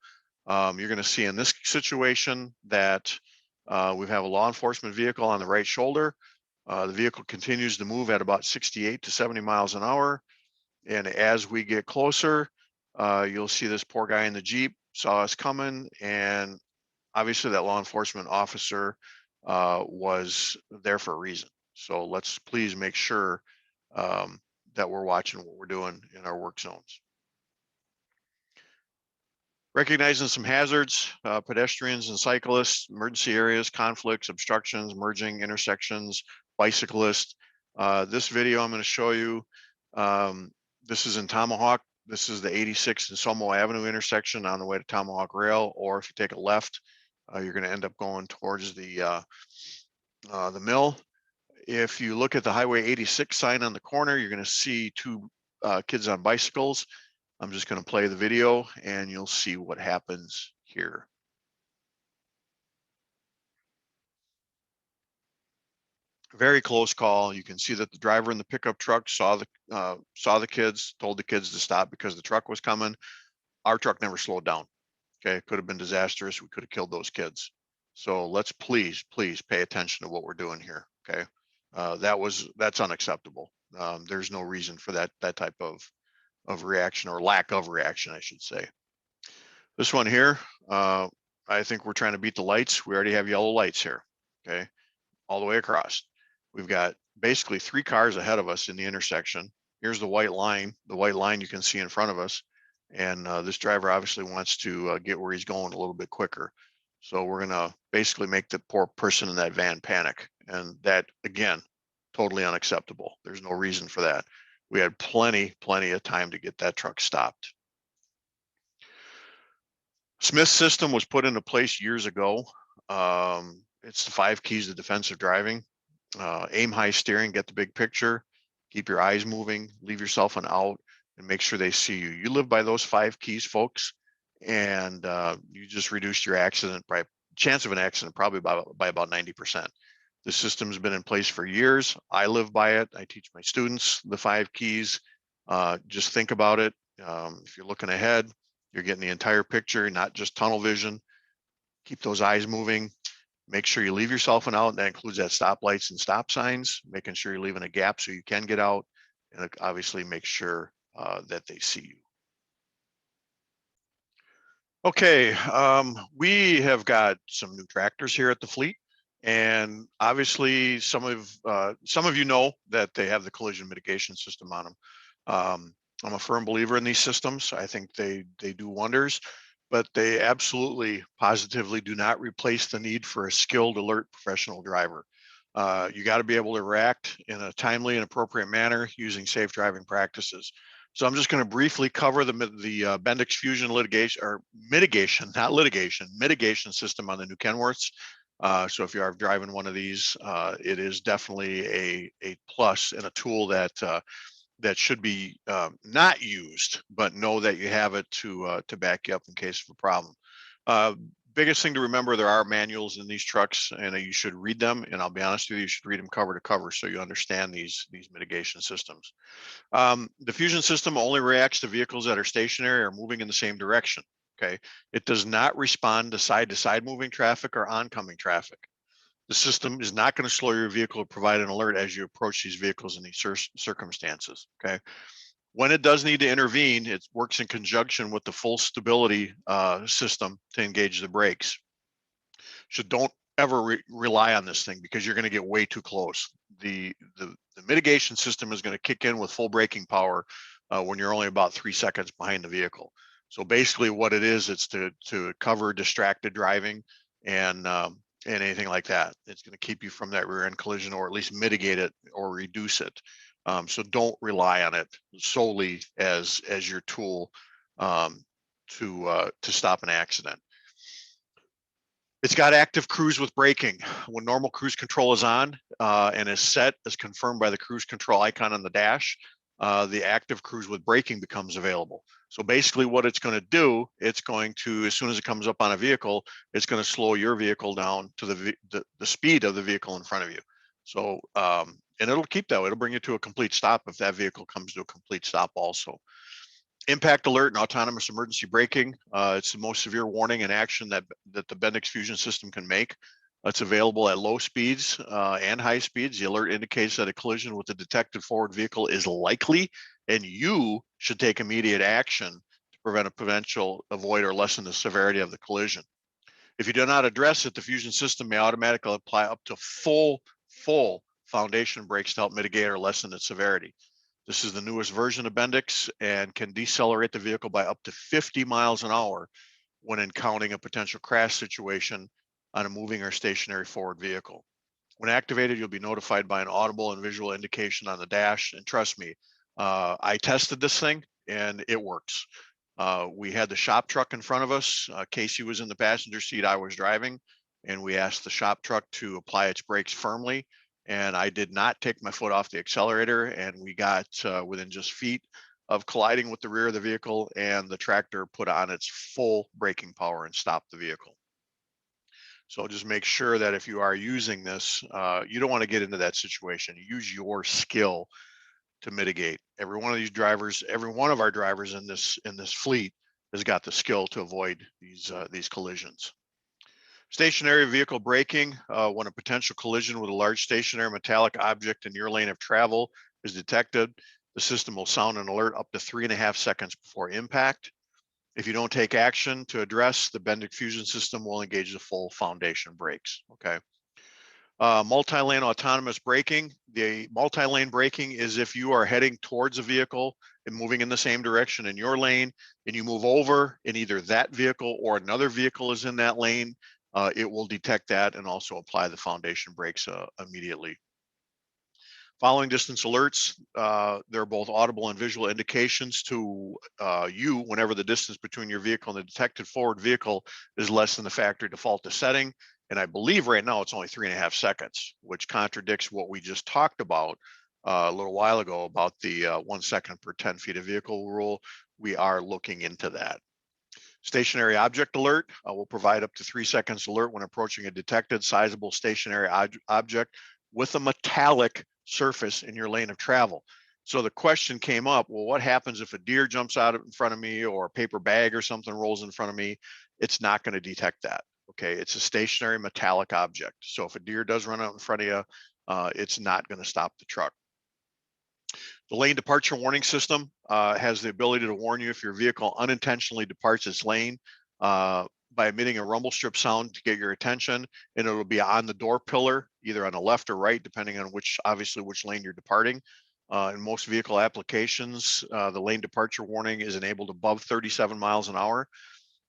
you're going to see in this situation that we have a law enforcement vehicle on the right shoulder. The vehicle continues to move at about 68 to 70 miles an hour. And as we get closer, you'll see this poor guy in the Jeep saw us coming, and obviously that law enforcement officer was there for a reason. So let's please make sure that we're watching what we're doing in our work zones. Recognizing some hazards, pedestrians and cyclists, emergency areas, conflicts, obstructions, merging, intersections, bicyclists. This video I'm going to show you, this is in Tomahawk. This is the 86th and Somo Avenue intersection on the way to Tomahawk Rail, or if you take a left, you're going to end up going towards the mill. If you look at the Highway 86 sign on the corner, you're going to see two kids on bicycles. I'm just going to play the video and you'll see what happens here. Very close call. You can see that the driver in the pickup truck saw the kids, told the kids to stop because the truck was coming. Our truck never slowed down. Okay, could have been disastrous. We could have killed those kids. So let's please pay attention to what we're doing here. Okay, that's unacceptable. There's no reason for that type of reaction, or lack of reaction, I should say. This one here, I think we're trying to beat the lights. We already have yellow lights here. Okay, all the way across. We've got basically 3 cars ahead of us in the intersection. Here's the white line you can see in front of us. And this driver obviously wants to get where he's going a little bit quicker. So we're gonna basically make the poor person in that van panic. And that, again, totally unacceptable. There's no reason for that. We had plenty of time to get that truck stopped. Smith's system was put into place years ago. It's the 5 keys to defensive driving. Aim high steering, get the big picture, keep your eyes moving, leave yourself an out, and make sure they see you. You live by those 5 keys, folks, and you just reduced your chance of an accident probably by about 90%. The system's been in place for years. I live by it. I teach my students the 5 keys. Just think about it. If you're looking ahead, you're getting the entire picture, not just tunnel vision. Keep those eyes moving. Make sure you leave yourself an out, and that includes that stoplights and stop signs, making sure you're leaving a gap so you can get out, and obviously make sure that they see you. Okay, we have got some new tractors here at the fleet, and obviously some of you know that they have the collision mitigation system on them. I'm a firm believer in these systems. I think they do wonders, but they absolutely, positively do not replace the need for a skilled, alert professional driver. You got to be able to react in a timely and appropriate manner using safe driving practices. So I'm just going to briefly cover the Bendix Fusion mitigation system on the new Kenworths. So if you are driving one of these, it is definitely a plus and a tool that should be not used, but know that you have it to back you up in case of a problem. Biggest thing to remember, there are manuals in these trucks, and you should read them. And I'll be honest with you, you should read them cover to cover so you understand these mitigation systems. The Fusion system only reacts to vehicles that are stationary or moving in the same direction. Okay, it does not respond to side moving traffic or oncoming traffic. The system is not going to slow your vehicle or provide an alert as you approach these vehicles in these circumstances. Okay. When it does need to intervene, it works in conjunction with the full stability system to engage the brakes. So don't ever rely on this thing, because you're going to get way too close. The mitigation system is going to kick in with full braking power when you're only about 3 seconds behind the vehicle. So basically what it is, it's to cover distracted driving and anything like that. It's going to keep you from that rear end collision, or at least mitigate it or reduce it. So don't rely on it solely as your tool to stop an accident. It's got active cruise with braking. When normal cruise control is on and is set as confirmed by the cruise control icon on the dash, the active cruise with braking becomes available. So basically what it's going to do, it's going to, as soon as it comes up on a vehicle, it's going to slow your vehicle down to the speed of the vehicle in front of you. So, and it'll keep that way. It'll bring you to a complete stop if that vehicle comes to a complete stop also. Impact alert and autonomous emergency braking. It's the most severe warning and action that the Bendix Fusion system can make. It's available at low speeds and high speeds. The alert indicates that a collision with a detected forward vehicle is likely, and you should take immediate action to prevent a potential, avoid, or lessen the severity of the collision. If you do not address it, the Fusion system may automatically apply up to full foundation brakes to help mitigate or lessen its severity. This is the newest version of Bendix and can decelerate the vehicle by up to 50 miles an hour when encountering a potential crash situation on a moving or stationary forward vehicle. When activated, you'll be notified by an audible and visual indication on the dash. And trust me, I tested this thing and it works. We had the shop truck in front of us. Casey was in the passenger seat, I was driving, and we asked the shop truck to apply its brakes firmly. And I did not take my foot off the accelerator, and we got within just feet of colliding with the rear of the vehicle, and the tractor put on its full braking power and stopped the vehicle. So just make sure that if you are using this, you don't want to get into that situation. Use your skill to mitigate. Every one of these drivers, every one of our drivers in this fleet has got the skill to avoid these collisions. Stationary vehicle braking, when a potential collision with a large stationary metallic object in your lane of travel is detected, the system will sound an alert up to 3.5 seconds before impact. If you don't take action to address, the Bendix Fusion system will engage the full foundation brakes. Okay. Multi-lane autonomous braking. The multi-lane braking is if you are heading towards a vehicle and moving in the same direction in your lane, and you move over and either that vehicle or another vehicle is in that lane, it will detect that and also apply the foundation brakes immediately. Following distance alerts, they're both audible and visual indications to you whenever the distance between your vehicle and the detected forward vehicle is less than the factory default setting. And I believe right now it's only 3.5 seconds, which contradicts what we just talked about a little while ago about the 1 second per 10 feet of vehicle rule. We are looking into that. Stationary object alert will provide up to 3 seconds alert when approaching a detected sizable stationary object with a metallic surface in your lane of travel. So the question came up, well, what happens if a deer jumps out in front of me or a paper bag or something rolls in front of me? It's not going to detect that. Okay, it's a stationary metallic object. So if a deer does run out in front of you, it's not going to stop the truck. The lane departure warning system has the ability to warn you if your vehicle unintentionally departs its lane by emitting a rumble strip sound to get your attention, and it'll be on the door pillar, either on the left or right, depending on obviously which lane you're departing. In most vehicle applications, the lane departure warning is enabled above 37 miles an hour.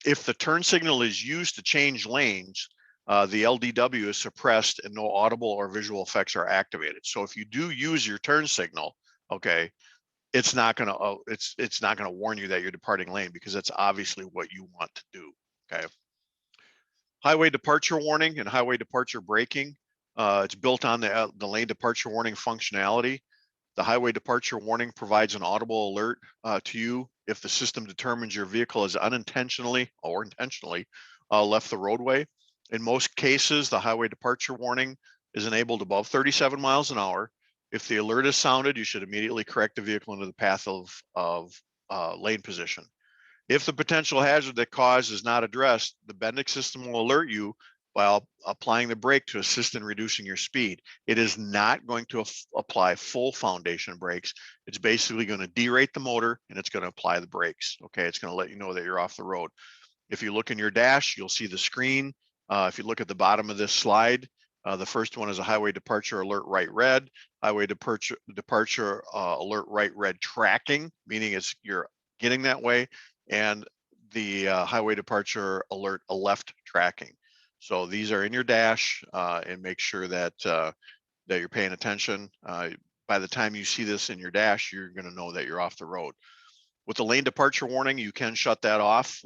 If the turn signal is used to change lanes, the LDW is suppressed and no audible or visual effects are activated. So if you do use your turn signal, okay, it's not going to it's not going to warn you that you're departing lane, because that's obviously what you want to do. Okay. Highway departure warning and highway departure braking. It's built on the lane departure warning functionality. The highway departure warning provides an audible alert to you if the system determines your vehicle has unintentionally or intentionally left the roadway. In most cases, the highway departure warning is enabled above 37 miles an hour. If the alert is sounded, you should immediately correct the vehicle into the path of lane position. If the potential hazard that caused is not addressed, the Bendix system will alert you while applying the brake to assist in reducing your speed. It is not going to apply full foundation brakes. It's basically going to derate the motor and it's going to apply the brakes. Okay, it's going to let you know that you're off the road. If you look in your dash, you'll see the screen. If you look at the bottom of this slide, the first one is a highway departure alert right red, highway departure alert right red tracking, meaning you're getting that way, and the highway departure alert left tracking. So these are in your dash, and make sure that that you're paying attention. By the time you see this in your dash, you're going to know that you're off the road. With the lane departure warning, you can shut that off.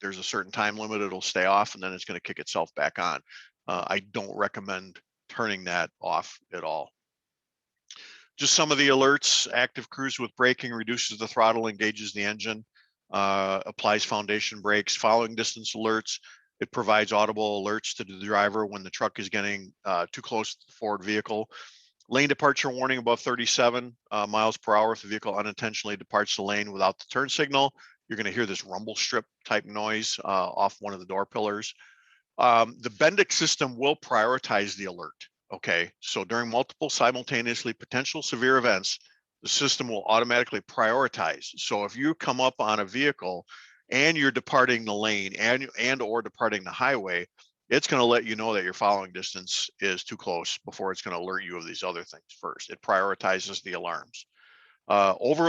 There's a certain time limit, it'll stay off, and then it's going to kick itself back on. I don't recommend turning that off at all. Just some of the alerts: active cruise with braking reduces the throttle, engages the engine, applies foundation brakes. Following distance alerts, it provides audible alerts to the driver when the truck is getting too close to the forward vehicle. Lane departure warning above 37 miles per hour. If the vehicle unintentionally departs the lane without the turn signal, you're going to hear this rumble strip type noise off one of the door pillars. The Bendix system will prioritize the alert. Okay, so during multiple simultaneously potential severe events, the system will automatically prioritize. So if you come up on a vehicle and you're departing the lane and or departing the highway, it's going to let you know that your following distance is too close before it's going to alert you of these other things first. It prioritizes the alarms. Over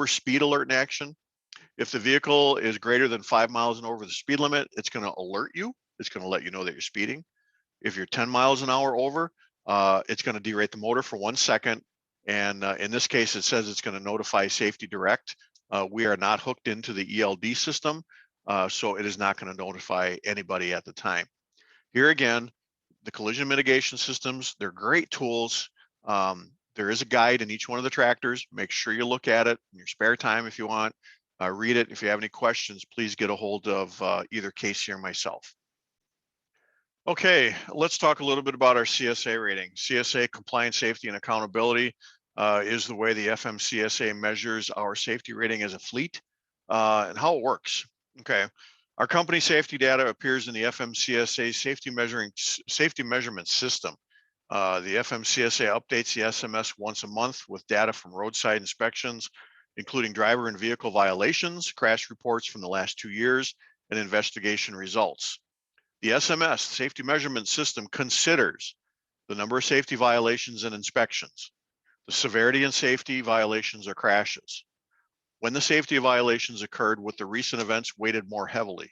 speed alert in action. If the vehicle is greater than 5 miles and over the speed limit, it's going to alert you. It's going to let you know that you're speeding. If you're 10 miles an hour over, it's going to derate the motor for 1 second. And in this case, it says it's going to notify Safety Direct. We are not hooked into the ELD system, so it is not going to notify anybody at the time. Here again, the collision mitigation systems, they're great tools. There is a guide in each one of the tractors. Make sure you look at it in your spare time if you want. Read it. If you have any questions, please get a hold of either Casey or myself. Okay, let's talk a little bit about our CSA rating. CSA, compliance, safety, and accountability, is the way the FMCSA measures our safety rating as a fleet and how it works. Okay, our company safety data appears in the FMCSA safety measurement system. The FMCSA updates the SMS once a month with data from roadside inspections, including driver and vehicle violations, crash reports from the last 2 years, and investigation results. The SMS, Safety Measurement System, considers the number of safety violations and inspections, the severity and safety violations or crashes, when the safety violations occurred with the recent events weighted more heavily,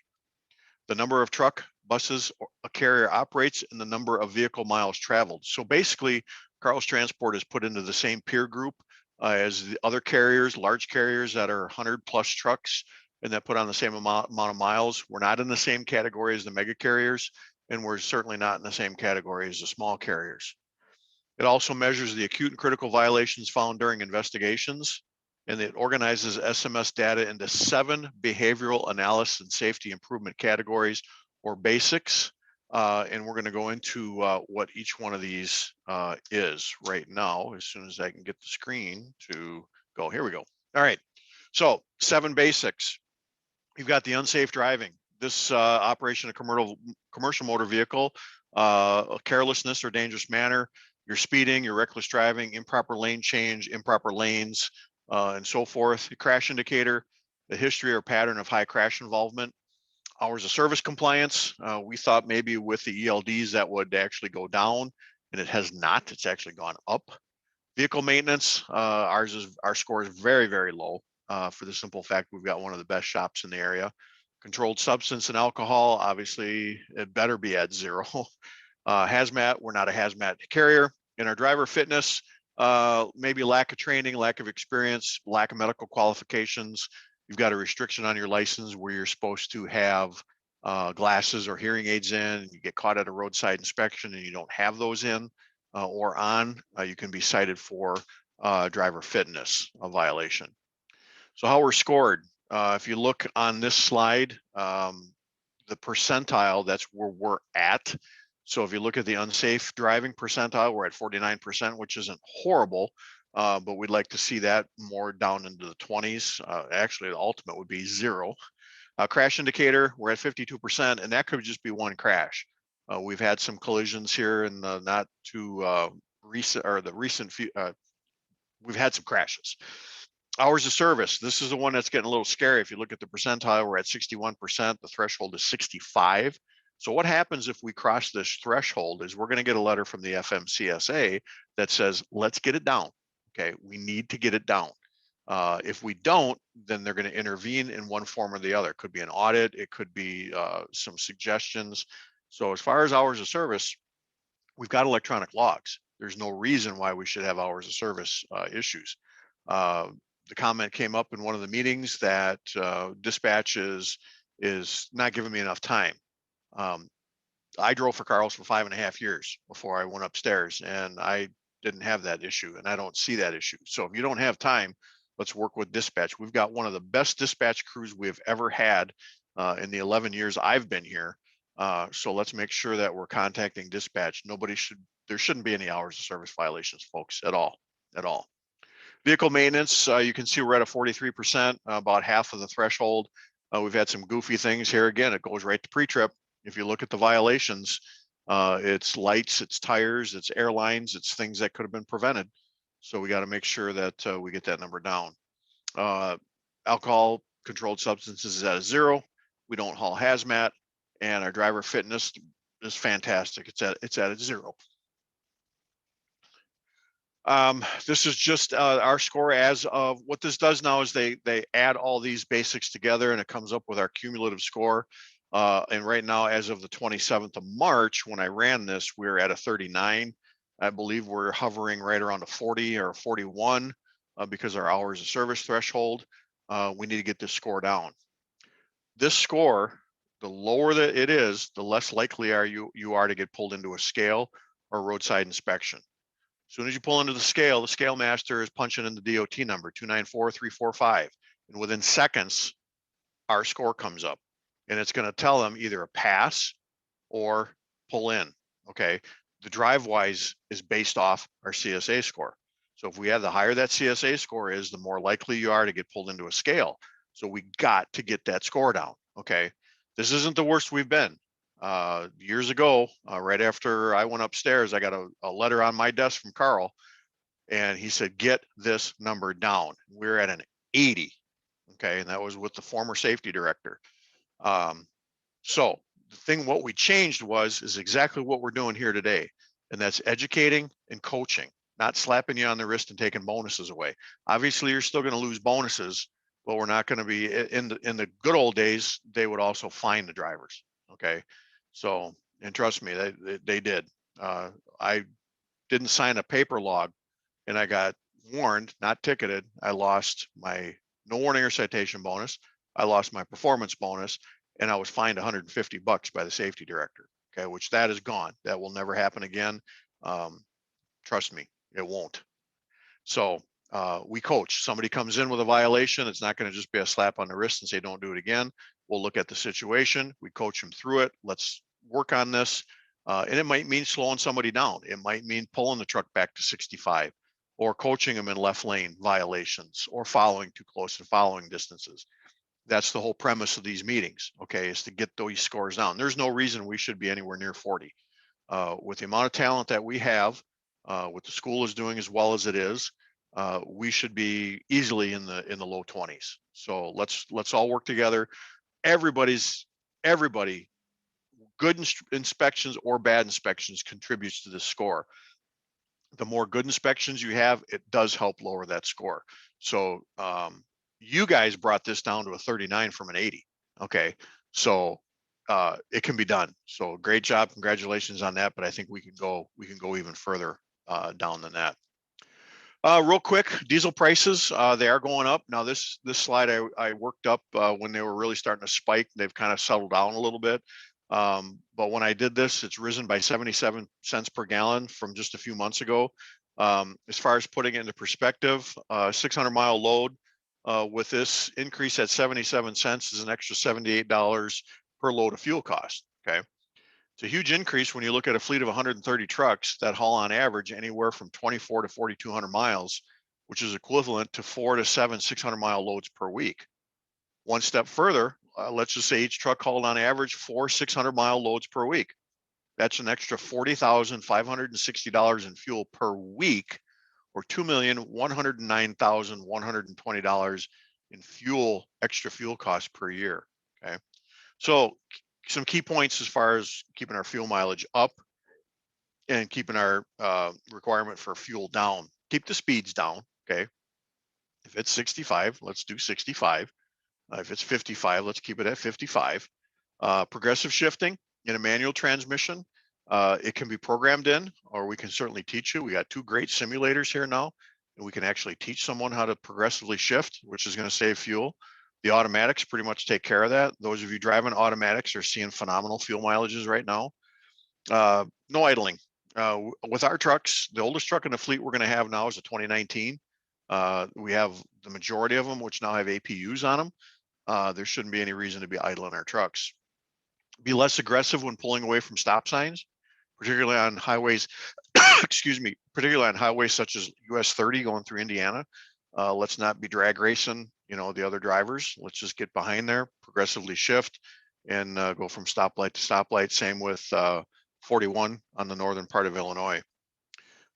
the number of truck, buses a carrier operates, and the number of vehicle miles traveled. So basically, Karl's Transport is put into the same peer group as the other carriers, large carriers that are 100 plus trucks and that put on the same amount of miles. We're not in the same category as the mega carriers, and we're certainly not in the same category as the small carriers. It also measures the acute and critical violations found during investigations, and it organizes SMS data into 7 behavioral analysis and safety improvement categories or basics. And we're going to go into what each one of these is right now, as soon as I can get the screen to go. Here we go. All right. So 7 basics. You've got the unsafe driving. This operation of commercial motor vehicle, carelessness or dangerous manner, your speeding, your reckless driving, improper lane change, improper lanes, and so forth. The crash indicator, the history or pattern of high crash involvement. Hours of service compliance. We thought maybe with the ELDs that would actually go down, and it has not. It's actually gone up. Vehicle maintenance, our score is very, very low for the simple fact we've got one of the best shops in the area. Controlled substance and alcohol, obviously it better be at 0. Hazmat, we're not a hazmat carrier. In our driver fitness, maybe lack of training, lack of experience, lack of medical qualifications. You've got a restriction on your license where you're supposed to have glasses or hearing aids in. You get caught at a roadside inspection and you don't have those in or on, you can be cited for driver fitness violation. So how we're scored, if you look on this slide, the percentile, that's where we're at. So if you look at the unsafe driving percentile, we're at 49%, which isn't horrible, but we'd like to see that more down into the 20s. Actually, the ultimate would be 0. Crash indicator, we're at 52%, and that could just be one crash. We've had some collisions here in the not too recent, or the recent few, we've had some crashes. Hours of service, this is the one that's getting a little scary. If you look at the percentile, we're at 61%, the threshold is 65. So what happens if we cross this threshold is we're going to get a letter from the FMCSA that says, let's get it down. Okay, we need to get it down. If we don't, then they're going to intervene in one form or the other. It could be an audit, it could be some suggestions. So as far as hours of service, we've got electronic logs. There's no reason why we should have hours of service issues. The comment came up in one of the meetings that dispatch is not giving me enough time. I drove for Karl's for 5.5 years before I went upstairs, and I didn't have that issue, and I don't see that issue. So if you don't have time, let's work with dispatch. We've got one of the best dispatch crews we've ever had in the 11 years I've been here. So let's make sure that we're contacting dispatch. There shouldn't be any hours of service violations, folks, at all. Vehicle maintenance, you can see we're at a 43%, about half of the threshold. We've had some goofy things here. Again, it goes right to pre-trip. If you look at the violations, it's lights, it's tires, it's airlines, it's things that could have been prevented. So we got to make sure that we get that number down. Alcohol, controlled substances is at a 0. We don't haul hazmat, and our driver fitness is fantastic. It's at a 0. This is just our score as of what this does now is they add all these basics together and it comes up with our cumulative score. And right now, as of the 27th of March, when I ran this, we're at a 39. I believe we're hovering right around a 40 or 41 because our hours of service threshold. We need to get this score down. This score, the lower that it is, the less likely you are to get pulled into a scale or roadside inspection. As soon as you pull into the scale master is punching in the DOT number 294345, and within seconds, our score comes up, and it's going to tell them either a pass or pull in. Okay. The drive-wise is based off our CSA score. So if we have the higher that CSA score is, the more likely you are to get pulled into a scale. So we got to get that score down. Okay. This isn't the worst we've been. Years ago, right after I went upstairs, I got a letter on my desk from Karl, and he said, get this number down. We're at an 80. Okay. And that was with the former safety director. So the thing, what we changed is exactly what we're doing here today. And that's educating and coaching, not slapping you on the wrist and taking bonuses away. Obviously you're still going to lose bonuses, but we're not going to be in the good old days. They would also fine the drivers. Okay. So, and trust me, they did. I didn't sign a paper log, and I got warned, not ticketed. I lost my no warning or citation bonus. I lost my performance bonus, and I was fined $150 by the safety director. Okay, which that is gone. That will never happen again. Trust me, it won't. So we coach. Somebody comes in with a violation, it's not going to just be a slap on the wrist and say, don't do it again. We'll look at the situation. We coach them through it. Let's work on this. And it might mean slowing somebody down. It might mean pulling the truck back to 65, or coaching them in left lane violations, or following too close to following distances. That's the whole premise of these meetings, okay, is to get those scores down. There's no reason we should be anywhere near 40. With the amount of talent that we have, what the school is doing as well as it is, we should be easily in the low 20s. So let's all work together. Everybody, good inspections or bad inspections contributes to this score. The more good inspections you have, it does help lower that score. So you guys brought this down to a 39 from an 80. Okay, so it can be done. So great job, congratulations on that. But I think we can go even further down than that. Real quick, diesel prices, they are going up. Now this slide I worked up when they were really starting to spike. They've kind of settled down a little bit. But when I did this, it's risen by 77 cents per gallon from just a few months ago. As far as putting it into perspective, 600-mile load with this increase at 77 cents is an extra $78 per load of fuel cost. Okay. It's a huge increase when you look at a fleet of 130 trucks that haul on average anywhere from 24 to 4,200 miles, which is equivalent to 4 to 7 600-mile loads per week. One step further, let's just say each truck hauled on average 4 600-mile loads per week. That's an extra $40,560 in fuel per week, or $2,109,120 in extra fuel costs per year. Okay, so some key points as far as keeping our fuel mileage up and keeping our requirement for fuel down. Keep the speeds down. Okay, if it's 65, let's do 65. If it's 55, let's keep it at 55. Progressive shifting in a manual transmission, it can be programmed in, or we can certainly teach you. We got 2 great simulators here now, and we can actually teach someone how to progressively shift, which is going to save fuel. The automatics pretty much take care of that. Those of you driving automatics are seeing phenomenal fuel mileages right now. No idling. With our trucks, the oldest truck in the fleet we're going to have now is a 2019. We have the majority of them, which now have APUs on them. There shouldn't be any reason to be idling our trucks. Be less aggressive when pulling away from stop signs, particularly on highways, excuse me, particularly on highways such as US 30 going through Indiana. Let's not be drag racing, the other drivers. Let's just get behind there, progressively shift, and go from stoplight to stoplight. Same with 41 on the northern part of Illinois.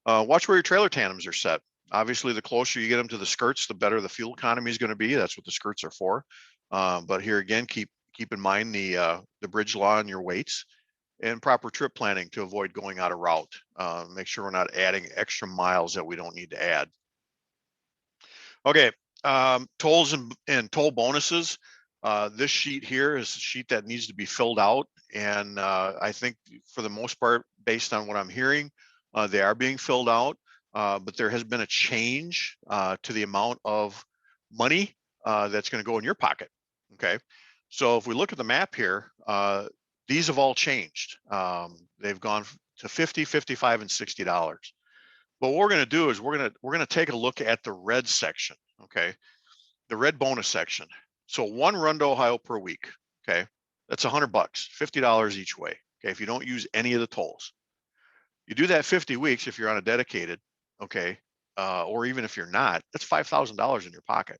Watch where your trailer tandems are set. Obviously, the closer you get them to the skirts, the better the fuel economy is going to be. That's what the skirts are for. But here again, keep in mind the bridge law and your weights, and proper trip planning to avoid going out of route. Make sure we're not adding extra miles that we don't need to add. Okay, tolls and toll bonuses. This sheet here is a sheet that needs to be filled out, and I think for the most part, based on what I'm hearing, they are being filled out, but there has been a change to the amount of money that's going to go in your pocket. Okay, so if we look at the map here, these have all changed. They've gone to $50, $55, and $60. But what we're going to do is we're going to take a look at the red section. Okay, the red bonus section. So 1 run to Ohio per week. Okay, that's $100, $50 each way. Okay, if you don't use any of the tolls. You do that 50 weeks if you're on a dedicated, okay, or even if you're not, that's $5,000 in your pocket.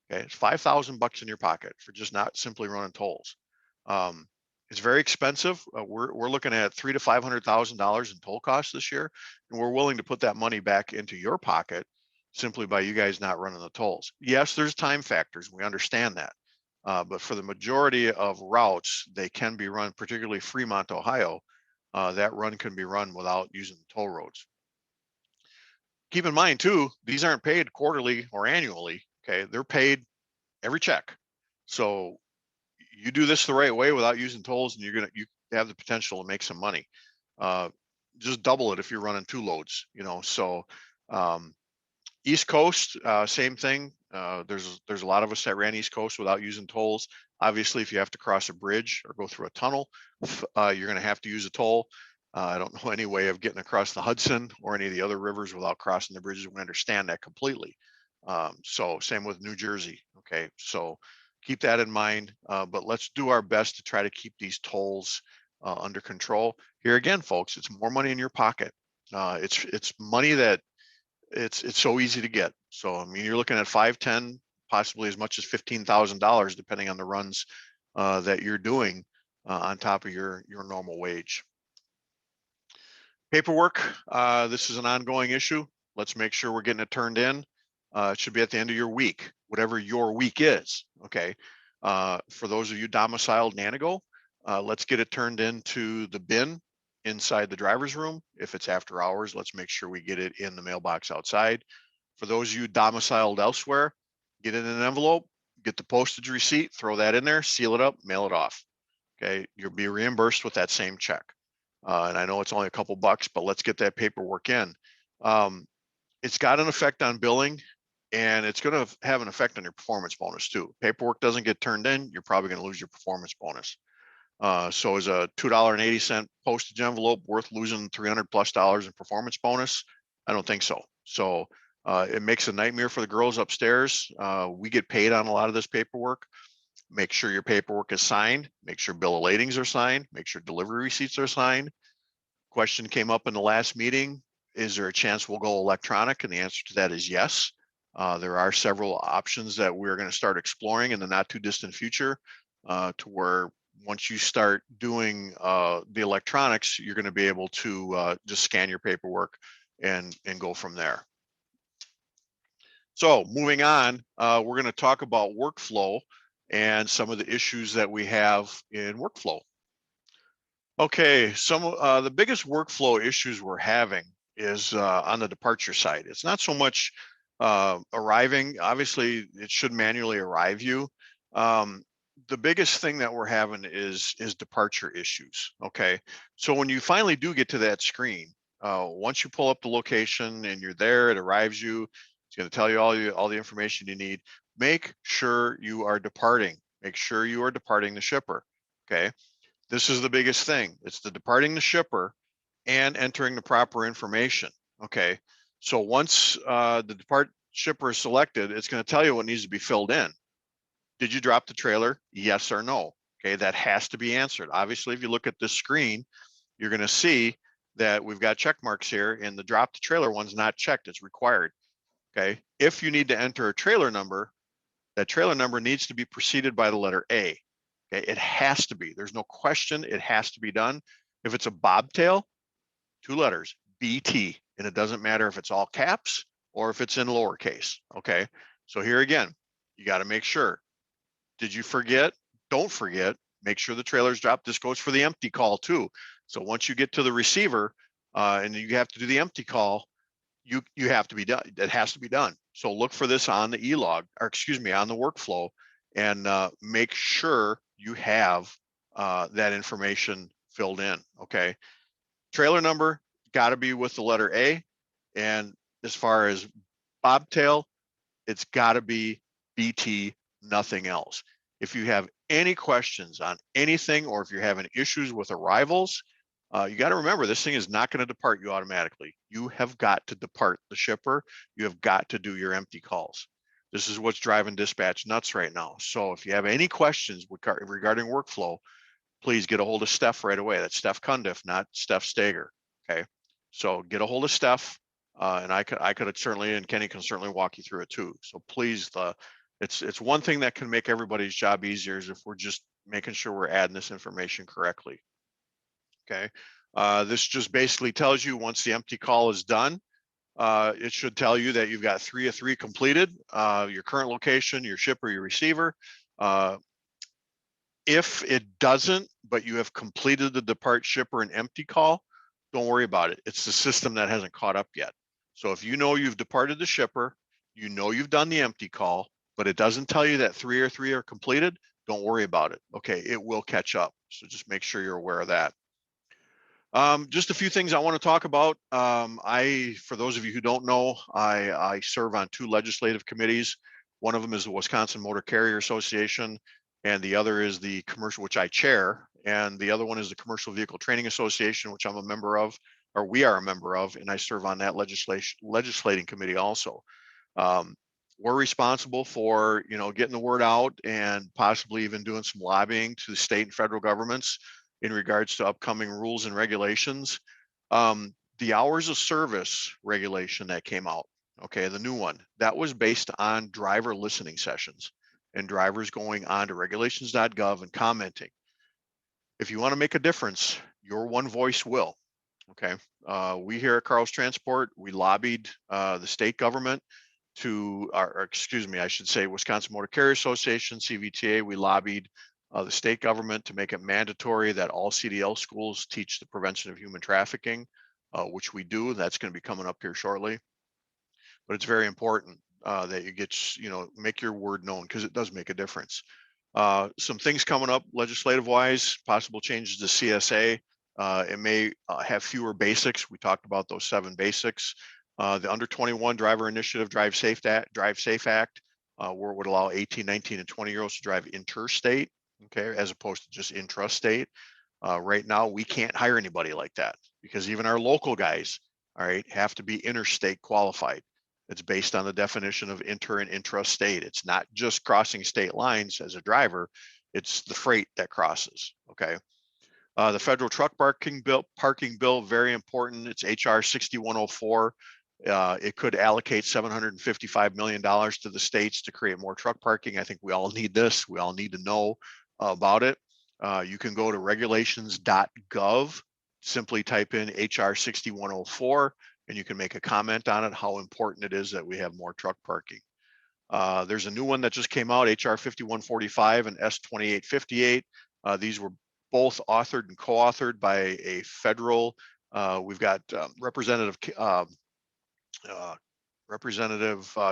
Okay, it's 5,000 bucks in your pocket for just not simply running tolls. Um, it's very expensive. We're looking at $300,000 to $500,000 in toll costs this year, and we're willing to put that money back into your pocket simply by you guys not running the tolls. Yes, there's time factors. We understand that. But for the majority of routes, they can be run, particularly Fremont, Ohio, that run can be run without using the toll roads. Keep in mind too, these aren't paid quarterly or annually, okay? They're paid every check. So you do this the right way without using tolls and you have the potential to make some money. Just double it if you're running 2 loads, you know. So East Coast, same thing. There's a lot of us that ran East Coast without using tolls. Obviously, if you have to cross a bridge or go through a tunnel, you're going to have to use a toll. I don't know any way of getting across the Hudson or any of the other rivers without crossing the bridges. We understand that completely. So same with New Jersey. Okay, so keep that in mind. But let's do our best to try to keep these tolls under control. Here again, folks, it's more money in your pocket. It's money that it's so easy to get. So I mean, you're looking at 5, 10, possibly as much as $15,000, depending on the runs that you're doing on top of your normal wage. Paperwork, this is an ongoing issue. Let's make sure we're getting it turned in. It should be at the end of your week, whatever your week is, okay? For those of you domiciled in Anago, let's get it turned into the bin inside the driver's room. If it's after hours, let's make sure we get it in the mailbox outside. For those of you domiciled elsewhere, get it in an envelope, get the postage receipt, throw that in there, seal it up, mail it off, okay? You'll be reimbursed with that same check. And I know it's only a couple bucks, but let's get that paperwork in. It's got an effect on billing, and it's going to have an effect on your performance bonus too. Paperwork doesn't get turned in, you're probably going to lose your performance bonus. So is a $2.80 postage envelope worth losing $300+ in performance bonus? I don't think so. So it makes a nightmare for the girls upstairs. We get paid on a lot of this paperwork. Make sure your paperwork is signed, make sure bill of ladings are signed, make sure delivery receipts are signed. Question came up in the last meeting, is there a chance we'll go electronic? And the answer to that is yes. There are several options that we're going to start exploring in the not too distant future, to where once you start doing the electronics, you're going to be able to just scan your paperwork and go from there. So moving on, we're going to talk about workflow and some of the issues that we have in workflow. Okay, some the biggest workflow issues we're having is on the departure side. It's not so much arriving. Obviously, it should manually arrive you. The biggest thing that we're having is departure issues. Okay, so when you finally do get to that screen, once you pull up the location and you're there, it arrives you. It's going to tell you all the information you need. Make sure you are departing. Make sure you are departing the shipper. Okay, this is the biggest thing. It's the departing the shipper and entering the proper information. Okay, so once the depart shipper is selected, it's going to tell you what needs to be filled in. Did you drop the trailer? Yes or no? Okay, that has to be answered. Obviously, if you look at this screen, you're going to see that we've got check marks here, and the drop the trailer one's not checked. It's required. Okay, if you need to enter a trailer number, that trailer number needs to be preceded by the letter A. Okay, it has to be. There's no question. It has to be done. If it's a bobtail, 2 letters, BT, and it doesn't matter if it's all caps or if it's in lowercase. Okay, so here again, you got to make sure. Did you forget? Don't forget. Make sure the trailer's dropped. This goes for the empty call too. So once you get to the receiver and you have to do the empty call, you have to be done. It has to be done. So look for this on the e-log, or excuse me, on the workflow, and make sure you have that information filled in. Okay, trailer number got to be with the letter A, and as far as bobtail, it's got to be BT, nothing else. If you have any questions on anything, or if you're having issues with arrivals, you got to remember, this thing is not going to depart you automatically. You have got to depart the shipper. You have got to do your empty calls. This is what's driving dispatch nuts right now. So if you have any questions regarding workflow, please get a hold of Steph right away. That's Steph Cundiff, not Steph Stager. Okay, so get a hold of Steph, and I could certainly, and Kenny can certainly walk you through it too. So please, it's one thing that can make everybody's job easier is if we're just making sure we're adding this information correctly. Okay, this just basically tells you once the empty call is done, it should tell you that you've got 3 of 3 completed, your current location, your shipper, your receiver. If it doesn't, but you have completed the depart, shipper, and empty call, don't worry about it. It's the system that hasn't caught up yet. So if you know you've departed the shipper, you know you've done the empty call, but it doesn't tell you that 3 or 3 are completed, don't worry about it. Okay, it will catch up. So just make sure you're aware of that. Just a few things I want to talk about. For those of you who don't know, I serve on 2 legislative committees. One of them is the Wisconsin Motor Carrier Association, and the other is the commercial, which I chair, and the other one is the Commercial Vehicle Training Association, which I'm a member of, or we are a member of, and I serve on that legislating committee also. We're responsible for, getting the word out and possibly even doing some lobbying to the state and federal governments in regards to upcoming rules and regulations. The hours of service regulation that came out, okay, the new one, that was based on driver listening sessions and drivers going on to regulations.gov and commenting. If you want to make a difference, your one voice will. Okay, we here at Karl's Transport, we lobbied the state government to, or excuse me, I should say Wisconsin Motor Carrier Association, CVTA, we lobbied the state government to make it mandatory that all CDL schools teach the prevention of human trafficking, which we do. That's going to be coming up here shortly. But it's very important that you get, make your word known because it does make a difference. Some things coming up legislative wise, possible changes to CSA. It may have fewer basics. We talked about those 7 basics. The under 21 driver initiative, Drive Safe Act, where it would allow 18, 19, and 20-year-olds to drive interstate, okay, as opposed to just intrastate. Right now, we can't hire anybody like that because even our local guys, all right, have to be interstate qualified. It's based on the definition of inter and intrastate. It's not just crossing state lines as a driver, it's the freight that crosses, okay? The federal truck parking bill, very important. It's HR 6104. It could allocate $755 million to the states to create more truck parking. I think we all need this. We all need to know about it. You can go to regulations.gov, simply type in HR 6104, and you can make a comment on it, how important it is that we have more truck parking. There's a new one that just came out, HR 5145 and S 2858. These were both authored and co-authored by a federal, we've got Representative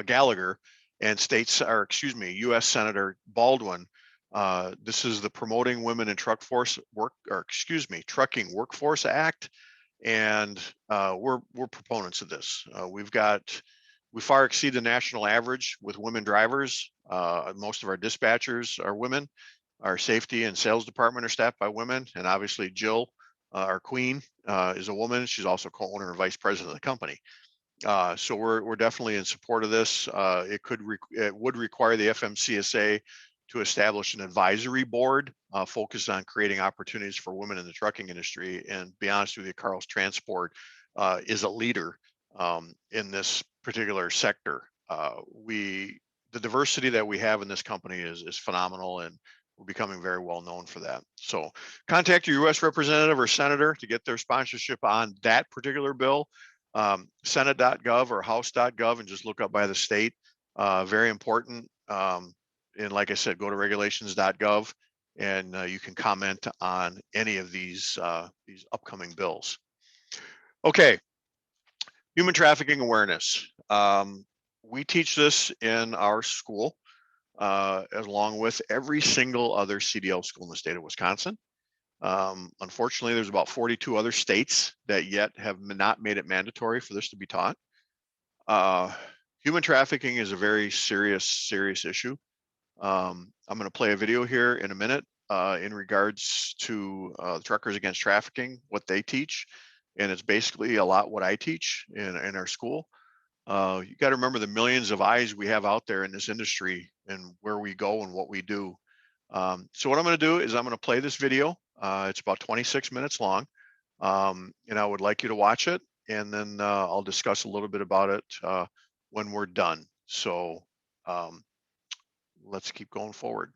Gallagher and U.S. Senator Baldwin. This is the Promoting Women in Trucking Workforce Act, and we're proponents of this. We far exceed the national average with women drivers. Most of our dispatchers are women. Our safety and sales department are staffed by women, and obviously Jill, our queen, is a woman. She's also co-owner and vice president of the company. So we're definitely in support of this. It would require the FMCSA to establish an advisory board focused on creating opportunities for women in the trucking industry. And to be honest with you, Karl's Transport is a leader in this particular sector. The diversity that we have in this company is phenomenal, and we're becoming very well known for that. So contact your U.S. representative or senator to get their sponsorship on that particular bill. Senate.gov or House.gov, and just look up by the state. Very important. And like I said, go to regulations.gov, and you can comment on any of these upcoming bills. Okay, human trafficking awareness. We teach this in our school, along with every single other CDL school in the state of Wisconsin. Unfortunately, there's about 42 other states that yet have not made it mandatory for this to be taught. Human trafficking is a very serious issue. I'm going to play a video here in a minute in regards to Truckers Against Trafficking, what they teach. And it's basically a lot what I teach in our school. You got to remember the millions of eyes we have out there in this industry and where we go and what we do. So what I'm going to do is I'm going to play this video. It's about 26 minutes long. And I would like you to watch it, and then I'll discuss a little bit about it when we're done. So um, let's keep going forward.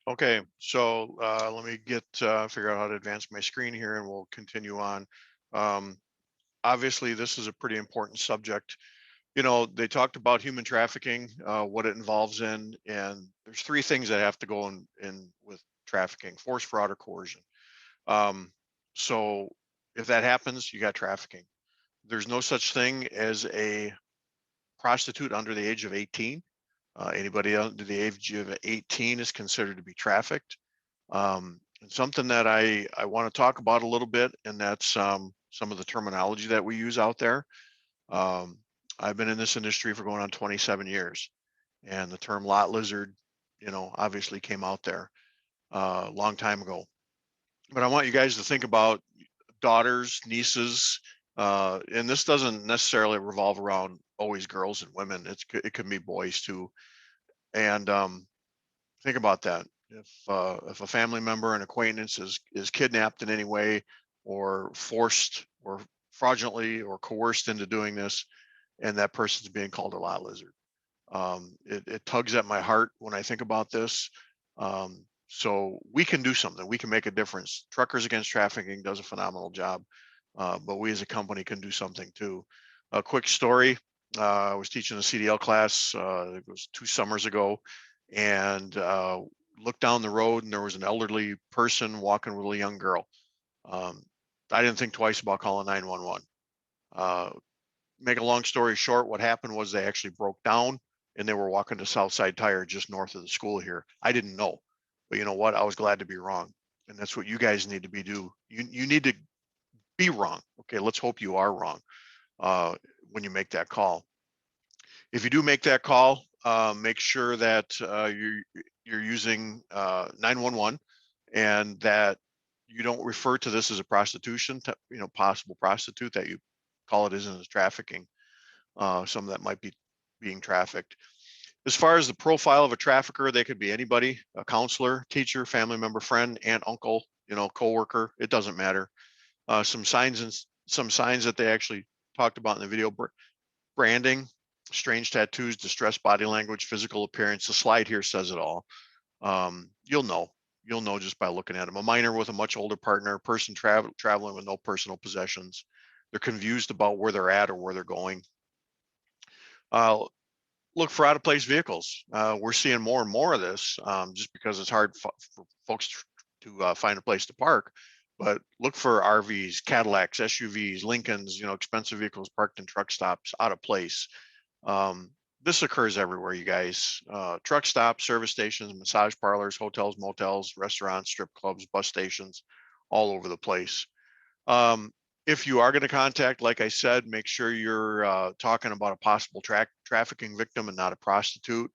Okay, so let me get figure out how to advance my screen here, and we'll continue on. Um, Obviously, this is a pretty important subject. You know, they talked about human trafficking, what it involves in, and there's three things that have to go in with trafficking: force, fraud, or coercion. Um, so if that happens, you got trafficking. There's no such thing as a prostitute under the age of 18. Anybody under the age of 18 is considered to be trafficked. And something that I want to talk about a little bit, and that's some of the terminology that we use out there. Um, I've been in this industry for going on 27 years, and the term lot lizard, obviously came out there a long time ago. But I want you guys to think about daughters, nieces, and this doesn't necessarily revolve around always girls and women. It can be boys too. And think about that. If a family member, an acquaintance is kidnapped in any way, or forced, or fraudulently or coerced into doing this, and that person's being called a lot lizard. It tugs at my heart when I think about this. So we can do something. We can make a difference. Truckers Against Trafficking does a phenomenal job, but we as a company can do something too. A quick story. I was teaching a CDL class, it was 2 summers ago, and looked down the road, and there was an elderly person walking with a young girl. Um, I didn't think twice about calling 911. Uh, Make a long story short, what happened was they actually broke down, and they were walking to Southside Tire just north of the school here. I didn't know, but you know what? I was glad to be wrong. And that's what you guys need to be do. You need to be wrong. Okay, let's hope you are wrong uh, when you make that call. If you do make that call, make sure that you're using 911, and that you don't refer to this as a prostitution, possible prostitute, that you call it as trafficking. Some that might be being trafficked. As far as the profile of a trafficker, they could be anybody: a counselor, teacher, family member, friend, aunt, uncle, coworker. It doesn't matter. Some signs that they actually talked about in the video: branding, strange tattoos, distressed body language, physical appearance. The slide here says it all. You'll know. You'll know just by looking at them. A minor with a much older partner, person traveling with no personal possessions. They're confused about where they're at or where they're going. Uh, Look for out of place vehicles. We're seeing more and more of this, just because it's hard for folks to find a place to park. But look for RVs, Cadillacs, SUVs, Lincolns, expensive vehicles parked in truck stops, out of place. Um, this occurs everywhere, you guys. Truck stops, service stations, massage parlors, hotels, motels, restaurants, strip clubs, bus stations, all over the place. Um, if you are going to contact, like I said, make sure you're talking about a possible trafficking victim and not a prostitute.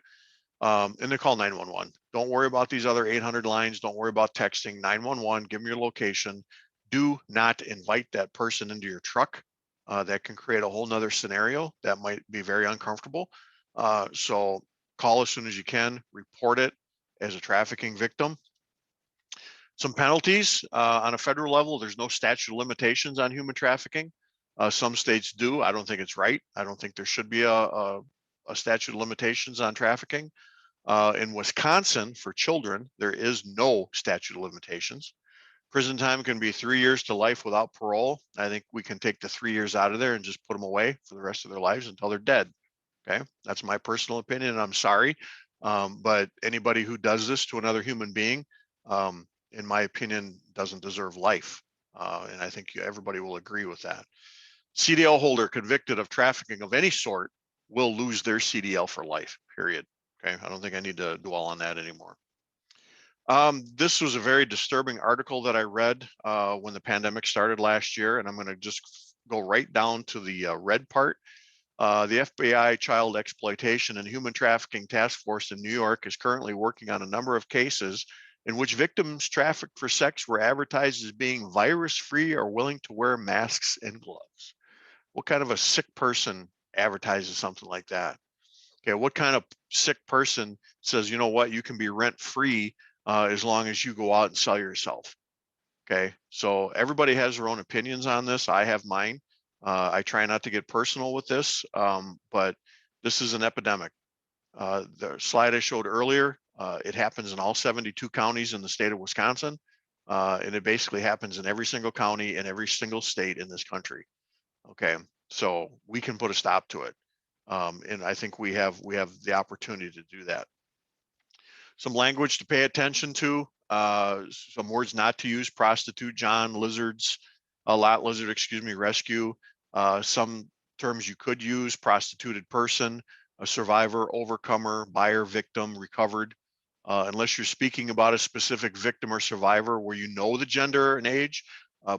And they call 911. Don't worry about these other 800 lines. Don't worry about texting. 911, give them your location. Do not invite that person into your truck. That can create a whole nother scenario that might be very uncomfortable. So call as soon as you can, report it as a trafficking victim. Some penalties on a federal level. There's no statute of limitations on human trafficking. Some states do. I don't think it's right. I don't think there should be a statute of limitations on trafficking. In Wisconsin, for children, there is no statute of limitations. Prison time can be 3 years to life without parole. I think we can take the 3 years out of there and just put them away for the rest of their lives until they're dead. Okay, that's my personal opinion, and I'm sorry, but anybody who does this to another human being, in my opinion, doesn't deserve life. And I think everybody will agree with that. CDL holder convicted of trafficking of any sort will lose their CDL for life, period. Okay, I don't think I need to dwell on that anymore. This was a very disturbing article that I read when the pandemic started last year, and I'm going to just go right down to the red part. The FBI Child Exploitation and Human Trafficking Task Force in New York is currently working on a number of cases in which victims trafficked for sex were advertised as being virus-free or willing to wear masks and gloves. What kind of a sick person advertises something like that? Okay, what kind of sick person says, you know what, you can be rent-free as long as you go out and sell yourself? Okay, so everybody has their own opinions on this. I have mine. I try not to get personal with this, but this is an epidemic. The slide I showed earlier, It happens in all 72 counties in the state of Wisconsin. And it basically happens in every single county and every single state in this country. Okay, so we can put a stop to it. And I think we have the opportunity to do that. Some language to pay attention to, some words not to use: prostitute, John, lizards, lot lizard, excuse me, rescue. Some terms you could use: prostituted person, a survivor, overcomer, buyer, victim, recovered. Unless you're speaking about a specific victim or survivor where you know the gender and age,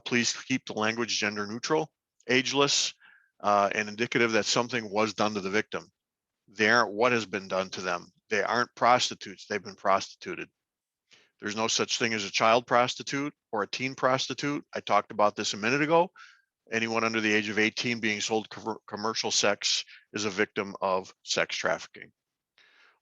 please keep the language gender neutral, ageless, and indicative that something was done to the victim. They aren't what has been done to them. They aren't prostitutes. They've been prostituted. There's no such thing as a child prostitute or a teen prostitute. I talked about this a minute ago. Anyone under the age of 18 being sold commercial sex is a victim of sex trafficking.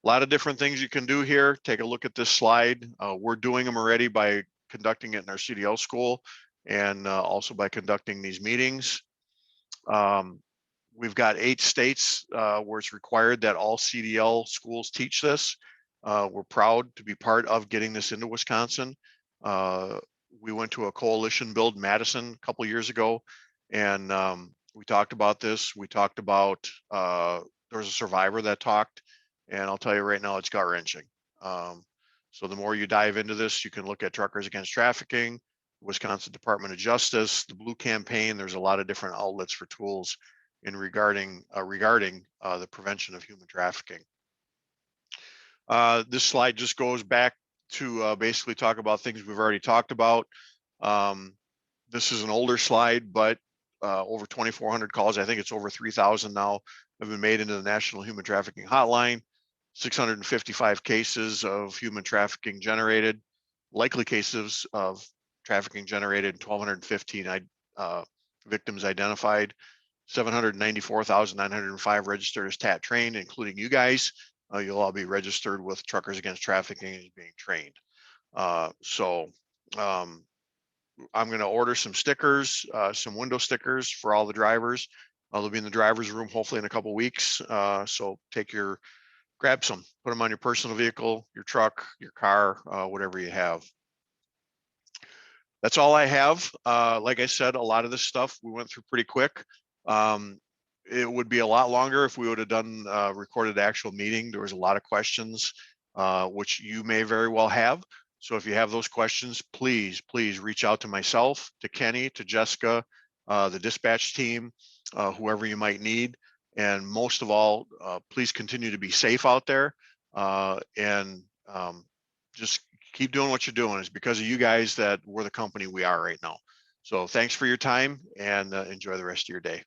A lot of different things you can do here. Take a look at this slide. We're doing them already by conducting it in our CDL school and also by conducting these meetings. We've got 8 states where it's required that all CDL schools teach this. We're proud to be part of getting this into Wisconsin. We went to a coalition build in Madison a couple years ago, and we talked about this. We talked about, there was a survivor that talked, and I'll tell you right now, it's gut-wrenching. So the more you dive into this, you can look at Truckers Against Trafficking, Wisconsin Department of Justice, the Blue Campaign. There's a lot of different outlets for tools in regarding the prevention of human trafficking. This slide just goes back to basically talk about things we've already talked about. This is an older slide, but over 2,400 calls, I think it's over 3,000 now, have been made into the National Human Trafficking Hotline. 655 cases of human trafficking generated, likely cases of trafficking generated, 1,215 victims identified. 794,905 registered as TAT trained, including you guys. You'll all be registered with Truckers Against Trafficking and being trained. I'm going to order some stickers, some window stickers for all the drivers. They'll be in the driver's room hopefully in a couple weeks. So grab some, put them on your personal vehicle, your truck, your car, whatever you have. That's all I have. Like I said, a lot of this stuff we went through pretty quick. It would be a lot longer if we would have done recorded actual meeting. There was a lot of questions, which you may very well have. So if you have those questions, please reach out to myself, to Kenny, to Jessica, the dispatch team, whoever you might need. And most of all, please continue to be safe out there, and just keep doing what you're doing. It's because of you guys that we're the company we are right now. So thanks for your time, and enjoy the rest of your day.